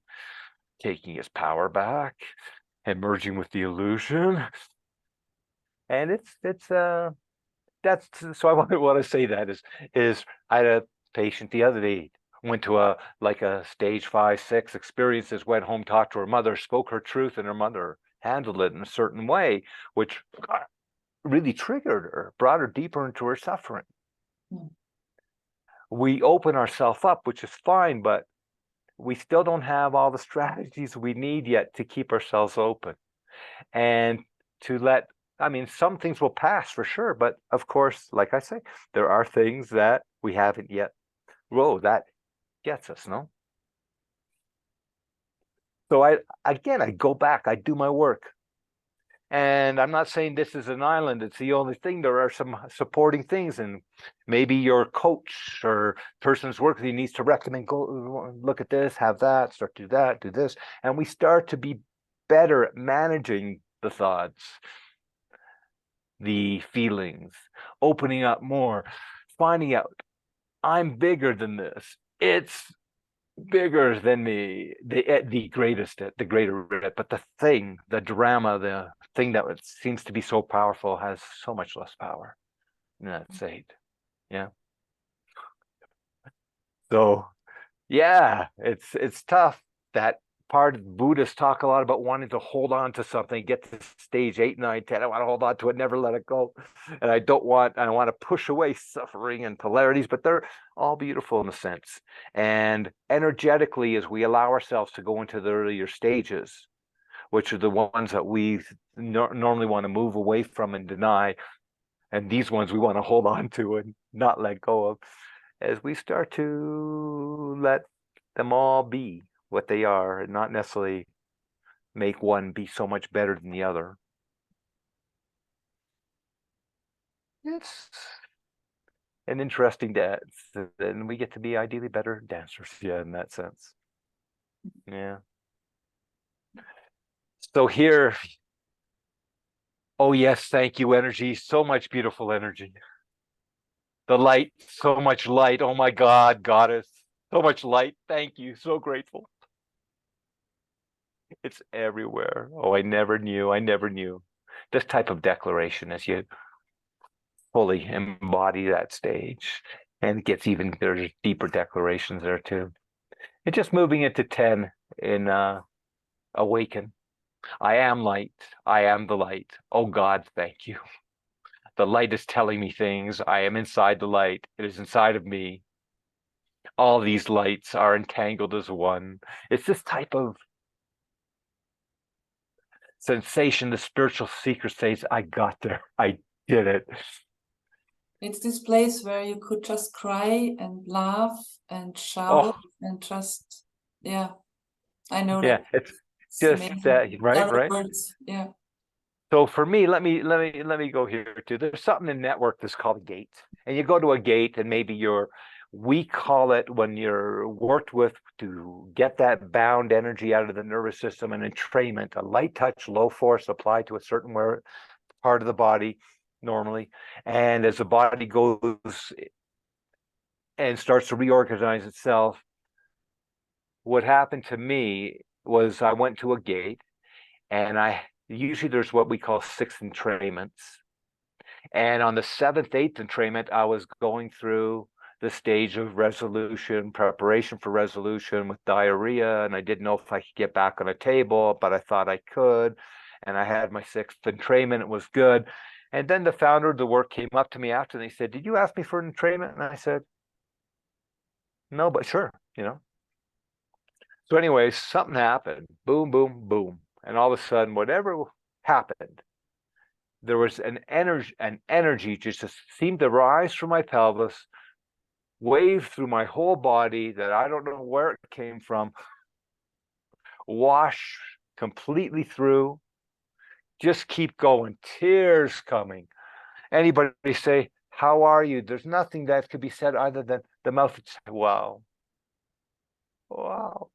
taking his power back and merging with the illusion. And that's so I want to say that is I had a patient the other day, went to a stage 5, 6 experiences, went home, talked to her mother, spoke her truth, and her mother handled it in a certain way, which really triggered her, brought her deeper into her suffering. We open ourselves up, which is fine, but we still don't have all the strategies we need yet to keep ourselves open and to some things will pass for sure, but of course, like I say, there are things that we haven't yet. Whoa, that gets us, no? So I go back, I do my work. And I'm not saying this is an island, it's the only thing. There are some supporting things, and maybe your coach or person's work he needs to recommend, go look at this, have that, start to do that, do this. And we start to be better at managing the thoughts, the feelings, opening up more, finding out I'm bigger than this. It's bigger than me, the greatest, the greater it. But the thing, the drama, the thing that seems to be so powerful has so much less power. And that's it. Yeah. So yeah, it's tough. That part of Buddhists talk a lot about wanting to hold on to something, get to stage 8, 9, 10. I want to hold on to it, never let it go. And I want to push away suffering and polarities, but they're all beautiful in a sense. And energetically, as we allow ourselves to go into the earlier stages, which are the ones that we normally want to move away from and deny, and these ones we want to hold on to and not let go of, as we start to let them all be what they are and not necessarily make one be so much better than the other. It's an interesting dance, and we get to be ideally better dancers, yeah, in that sense. Yeah. So here, oh yes, thank you, energy. So much beautiful energy. The light, so much light. Oh my God, goddess. So much light. Thank you. So grateful. It's everywhere. Oh, I never knew. I never knew. This type of declaration, as you fully embody that stage, and it gets even, there's deeper declarations there too. And just moving into 10 in awaken. I am light. I am the light. Oh God, thank you. The light is telling me things. I am inside the light. It is inside of me. All these lights are entangled as one. It's this type of sensation the spiritual seeker says, I got there. I did it. It's this place where you could just cry and laugh and shout Oh, and just, yeah, I know yeah. that. It's It's just amazing. right, Other right. words, yeah. So for me, let me go here too. There's something in network that's called a gate. And you go to a gate and maybe we call it when you're worked with to get that bound energy out of the nervous system, an entrainment, a light touch, low force applied to a certain part of the body normally. And as the body goes and starts to reorganize itself, what happened to me was I went to a gate, and I usually there's what we call 6 entrainments. And on the 7th, 8th entrainment, I was going through the stage of resolution, preparation for resolution with diarrhea. And I didn't know if I could get back on a table, but I thought I could. And I had my 6th entrainment. It was good. And then the founder of the work came up to me after and he said, did you ask me for an entrainment? And I said, no, but sure, you know. So anyway, something happened. Boom, boom, boom. And all of a sudden, whatever happened, there was an energy just seemed to rise from my pelvis, wave through my whole body that I don't know where it came from, wash completely through, just keep going, tears coming. Anybody say, how are you? There's nothing that could be said other than the mouth would say, wow, wow.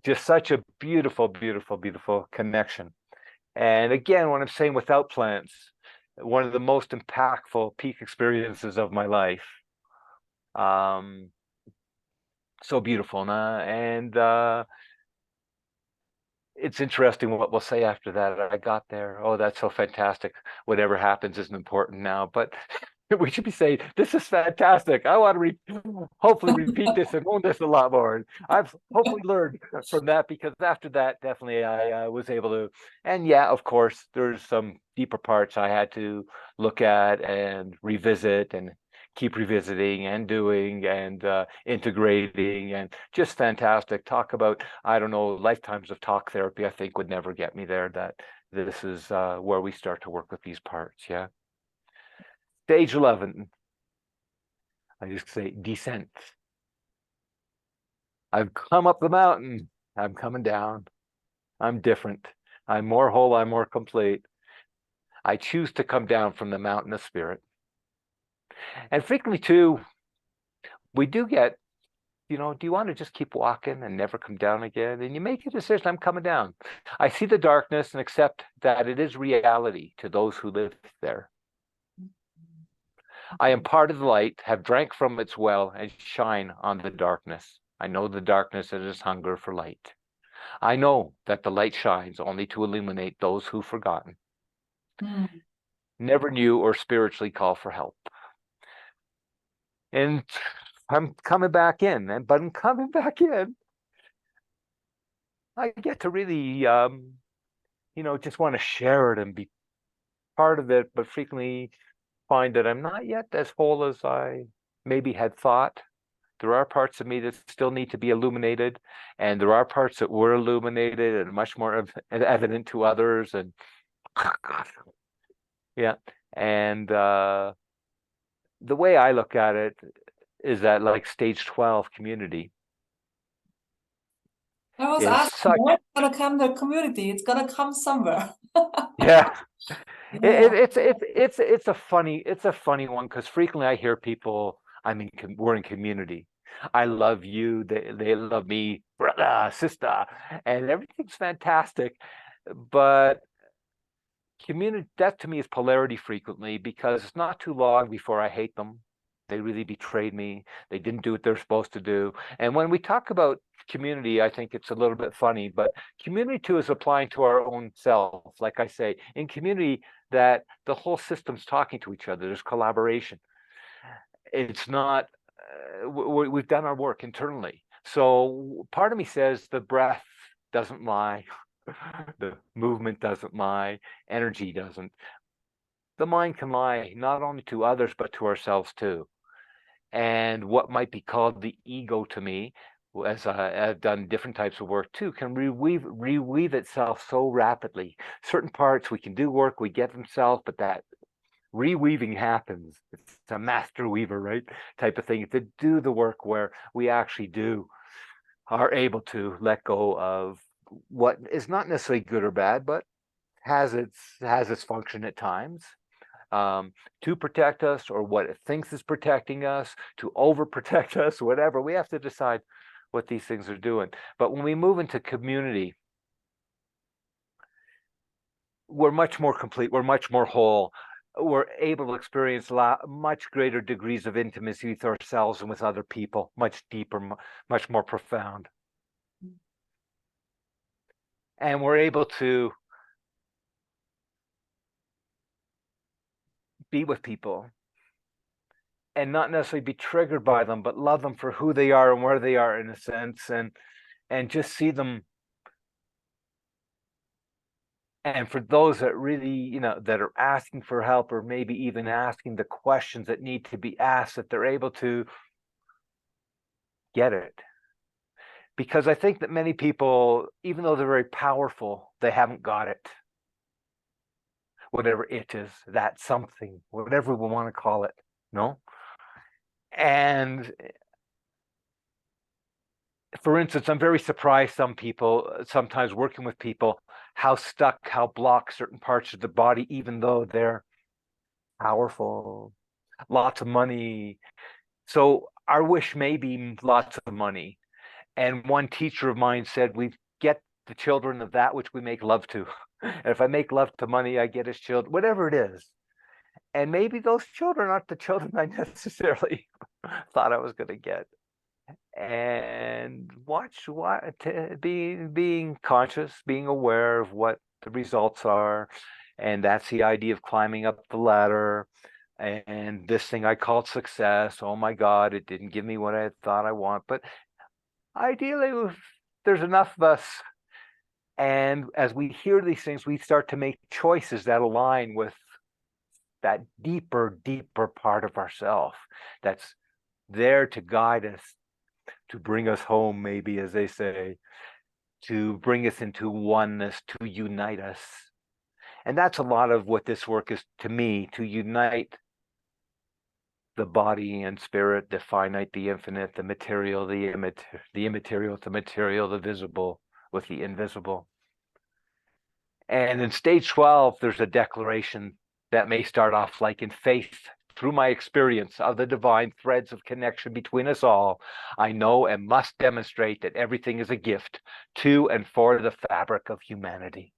Just such a beautiful, beautiful, beautiful connection. And again, when I'm saying without plants, one of the most impactful peak experiences of my life. So beautiful, and it's interesting what we'll say after that. I got there. Oh, that's so fantastic. Whatever happens isn't important now, but we should be saying, this is fantastic. I want to hopefully repeat this and own this a lot more. I've hopefully learned from that, because after that, definitely I was able to. And yeah, of course, there's some deeper parts I had to look at and revisit and keep revisiting and doing and integrating, and just fantastic. Talk about, I don't know, lifetimes of talk therapy, I think would never get me there. That this is where we start to work with these parts. Yeah. Stage 11, I just say descent. I've come up the mountain. I'm coming down. I'm different. I'm more whole. I'm more complete. I choose to come down from the mountain of spirit. And frequently, too, we do get, do you want to just keep walking and never come down again? And you make a decision, I'm coming down. I see the darkness and accept that it is reality to those who live there. I am part of the light, have drank from its well, and shine on the darkness. I know the darkness and its hunger for light. I know that the light shines only to illuminate those who've forgotten, never knew or spiritually call for help. And I'm coming back in, but I'm coming back in. I get to really, just want to share it and be part of it, but frequently find that I'm not yet as whole as I maybe had thought. There are parts of me that still need to be illuminated, and there are parts that were illuminated and much more evident to others. And yeah, and the way I look at it is that like stage 12 community I was is asking, such, what's gonna come the community? It's gonna come somewhere. yeah. Yeah. It's a funny one because frequently I hear people, we're in community. I love you, they love me, brother, sister, and everything's fantastic. But community, that to me is polarity frequently, because it's not too long before I hate them. They really betrayed me. They didn't do what they're supposed to do. And when we talk about community, I think it's a little bit funny, but community too is applying to our own self. Like I say, in community, that the whole system's talking to each other. There's collaboration. It's not, we've done our work internally. So part of me says the breath doesn't lie. The movement doesn't lie. Energy doesn't. The mind can lie not only to others, but to ourselves too. And what might be called the ego to me, as I've done different types of work too, can reweave itself so rapidly. Certain parts we can do work, we get themselves, but that reweaving happens. It's a master weaver, right? Type of thing to do the work where we actually are able to let go of what is not necessarily good or bad, but has its function at times, to protect us, or what it thinks is protecting us, to overprotect us, whatever. We have to decide what these things are doing. But when we move into community, we're much more complete, we're much more whole, we're able to experience much greater degrees of intimacy with ourselves and with other people, much deeper, much more profound. And we're able to be with people and not necessarily be triggered by them, but love them for who they are and where they are, in a sense, and just see them. And for those that really, that are asking for help, or maybe even asking the questions that need to be asked, that they're able to get it. Because I think that many people, even though they're very powerful, they haven't got it. Whatever it is, that something, whatever we want to call it, no? And for instance, I'm very surprised sometimes working with people, how stuck, how blocked certain parts of the body, even though they're powerful, lots of money. So our wish may be lots of money. And one teacher of mine said, we get the children of that which we make love to. And if I make love to money, I get his children, whatever it is. And maybe those children aren't the children I necessarily thought I was going to get. And being conscious, being aware of what the results are. And that's the idea of climbing up the ladder. And this thing I called success. Oh my God, it didn't give me what I thought I want. But ideally, there's enough of us. And as we hear these things, we start to make choices that align with that deeper part of ourself that's there to guide us, to bring us home, maybe, as they say, to bring us into oneness, to unite us. And that's a lot of what this work is to me, to unite the body and spirit, the finite, the infinite, the material, the immaterial, the material, the visible, with the invisible. And in stage 12, there's a declaration that may start off like, in faith, through my experience of the divine threads of connection between us all, I know and must demonstrate that everything is a gift to and for the fabric of humanity.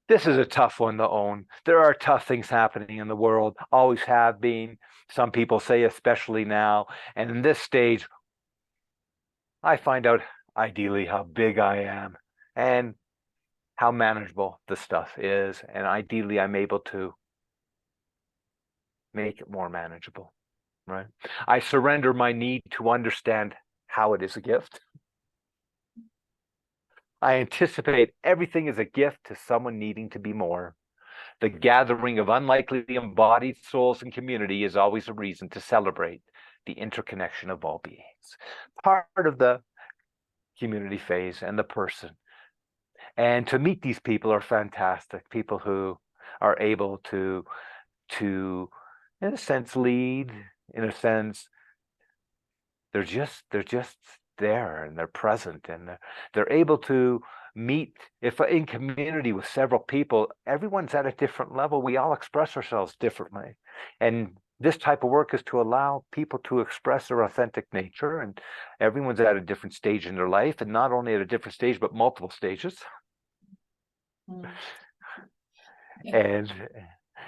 This is a tough one to own. There are tough things happening in the world, always have been. Some people say especially now. And in this stage, I find out ideally how big I am and how manageable the stuff is. And ideally, I'm able to make it more manageable, right? I surrender my need to understand how it is a gift. I anticipate everything is a gift to someone needing to be more. The gathering of unlikely embodied souls in community is always a reason to celebrate the interconnection of all beings. Part of the community phase and the person. And to meet these people are fantastic. People who are able to in a sense lead, in a sense they're just there and they're present and they're able to meet. If in community with several people, everyone's at a different level. We all express ourselves differently. And this type of work is to allow people to express their authentic nature, and everyone's at a different stage in their life, and not only at a different stage, but multiple stages. Mm. Yeah.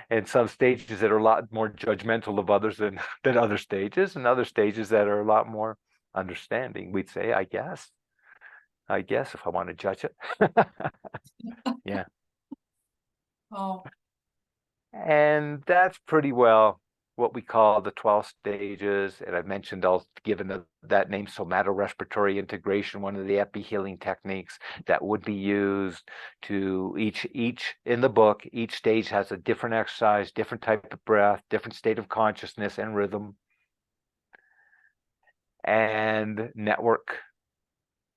And some stages that are a lot more judgmental of others than other stages, and other stages that are a lot more understanding, we'd say, I guess, if I want to judge it. Yeah. Oh, And that's pretty well what we call the 12 stages. And I mentioned, I'll given that name, somatorespiratory integration, one of the epi healing techniques that would be used to each in the book. Each stage has a different exercise, different type of breath, different state of consciousness and rhythm. And network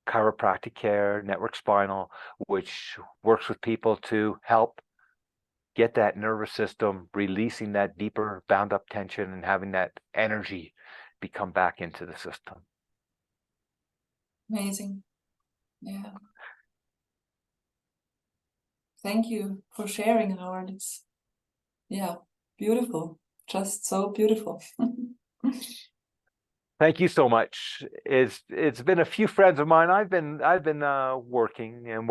chiropractic care, network spinal, which works with people to help get that nervous system releasing that deeper bound up tension and having that energy become back into the system. amazing. Yeah. Thank you for sharing, Howard. It's, yeah, beautiful. Just so beautiful. Thank you so much. It's been a few friends of mine. I've been working in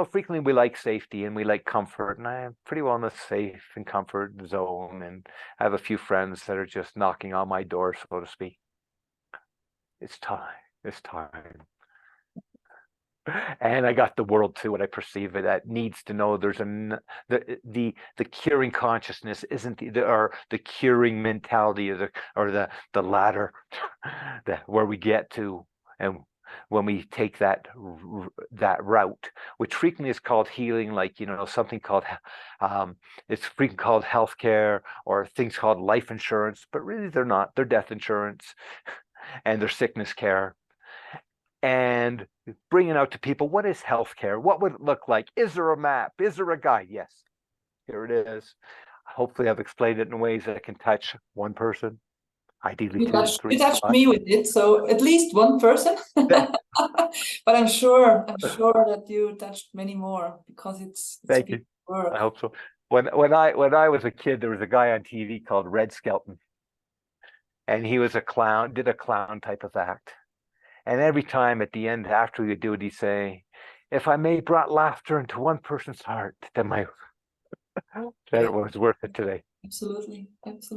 frequently we like safety and we like comfort, and I am pretty well in the safe and comfort zone. And I have a few friends that are just knocking on my door, so to speak. It's time. It's time. And I got the world too, what I perceive it that needs to know there's the curing consciousness isn't the curing mentality or the ladder that where we get to. And when we take that route, which frequently is called healing, like something called it's frequently called healthcare, or things called life insurance, but really they're not. They're death insurance and they're sickness care. And bringing out to people, what is healthcare? What would it look like? Is there a map? Is there a guide? Yes, here it is. Hopefully I've explained it in ways that can touch one person, ideally two, three, You touched five. me with it, so at least one person. But I'm sure that you touched many more, because it's Thank you. big work. I hope so. When I was a kid, there was a guy on TV called Red Skelton, and he was a clown, did a clown type of act. And every time at the end, after he would do it, he'd say, "If I may brought laughter into one person's heart, then that it was worth it today." Absolutely.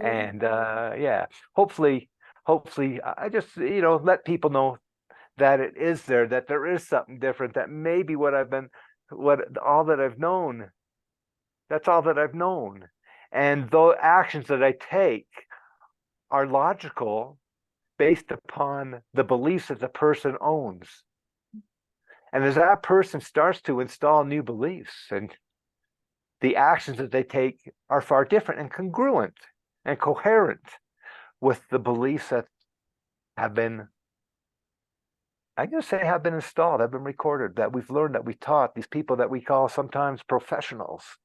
And yeah, hopefully I just let people know that it is there, that there is something different, that maybe all that I've known, that's all that I've known. And the actions that I take are logical, based upon the beliefs that the person owns. And as that person starts to install new beliefs, and the actions that they take are far different and congruent and coherent with the beliefs that have been, I'm going to say, have been installed, have been recorded, that we've learned, that we've taught, these people that we call sometimes professionals,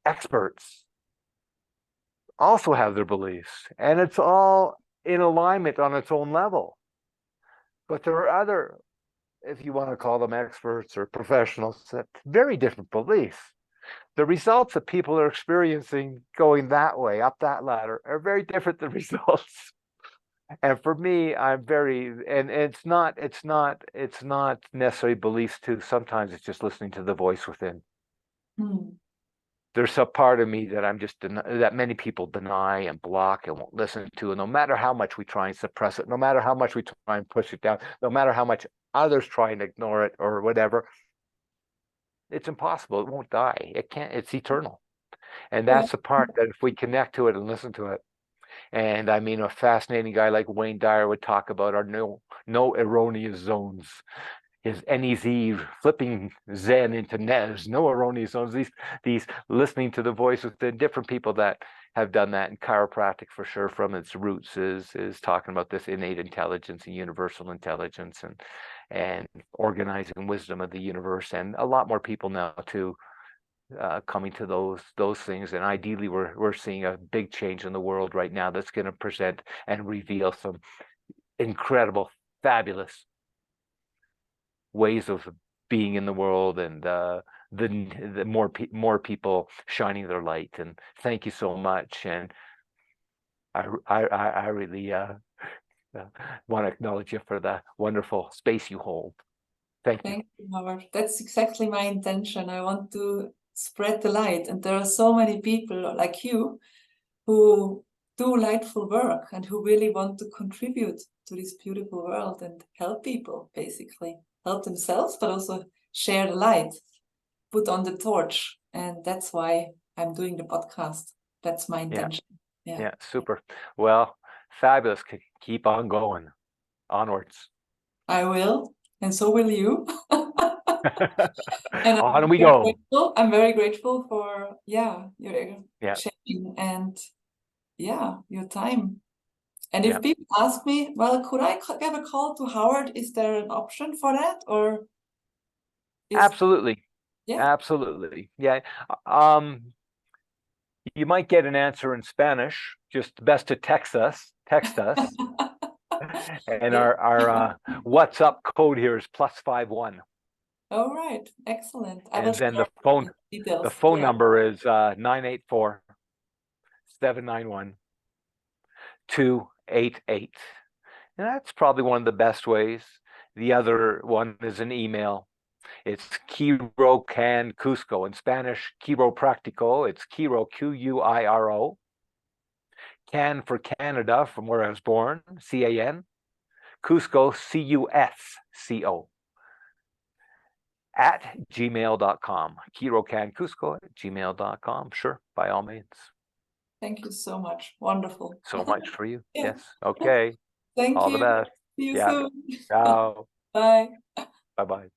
experts, also have their beliefs. And it's all in alignment on its own level. But there are other, if you want to call them experts or professionals, that very different beliefs. The results that people are experiencing going that way, up that ladder, are very different than results. And for me, I'm very, and it's not necessarily beliefs too. Sometimes it's just listening to the voice within. Hmm. There's a part of me that I'm just that many people deny and block and won't listen to. And no matter how much we try and suppress it, no matter how much we try and push it down, no matter how much others try and ignore it or whatever, it's impossible. It won't die. It can't. It's eternal. And Yeah. that's the part that if we connect to it and listen to it. And I mean, a fascinating guy like Wayne Dyer would talk about our no erroneous zones. His NEZ flipping Zen into NES, no erroneous zones. These listening to the voice within different people that have done that in chiropractic for sure from its roots is talking about this innate intelligence and universal intelligence and organizing wisdom of the universe, and a lot more people now too coming to those things. And ideally we're seeing a big change in the world right now that's going to present and reveal some incredible, fabulous ways of being in the world, and the more people shining their light. And thank you so much. And I really want to acknowledge you for the wonderful space you hold. Thank you. Thank you, Howard. That's exactly my intention. I want to spread the light, and there are so many people like you who do lightful work and who really want to contribute to this beautiful world and help people, basically help themselves, but also share the light, put on the torch. And that's why I'm doing the podcast. That's my intention. Yeah, super. Well, fabulous. Keep on going, onwards. I will, and so will you. And On we go. I'm very grateful for your Yeah. sharing and your time. And if Yeah. people ask me, well, could I give a call to Howard? Is there an option for that, or Absolutely. yeah? Absolutely. Yeah. You might get an answer in Spanish. Just best to text us. And Yeah. our WhatsApp code here is +51. All right, excellent. I will And then share the details. phone number is 984-791-288. And that's probably one of the best ways. The other one is an email. It's Quiro Can Cusco. In Spanish, chiropractico. It's Quiro, Quiro. Can for Canada, from where I was born, CAN. Cusco, CUSCO. At gmail.com. QuiroCanCusco@gmail.com. Sure, by all means. Thank you so much. Wonderful. So much for you. Yeah. Yes. Okay. Thank All you. the best. See you Yeah. soon. Ciao. Bye. Bye-bye.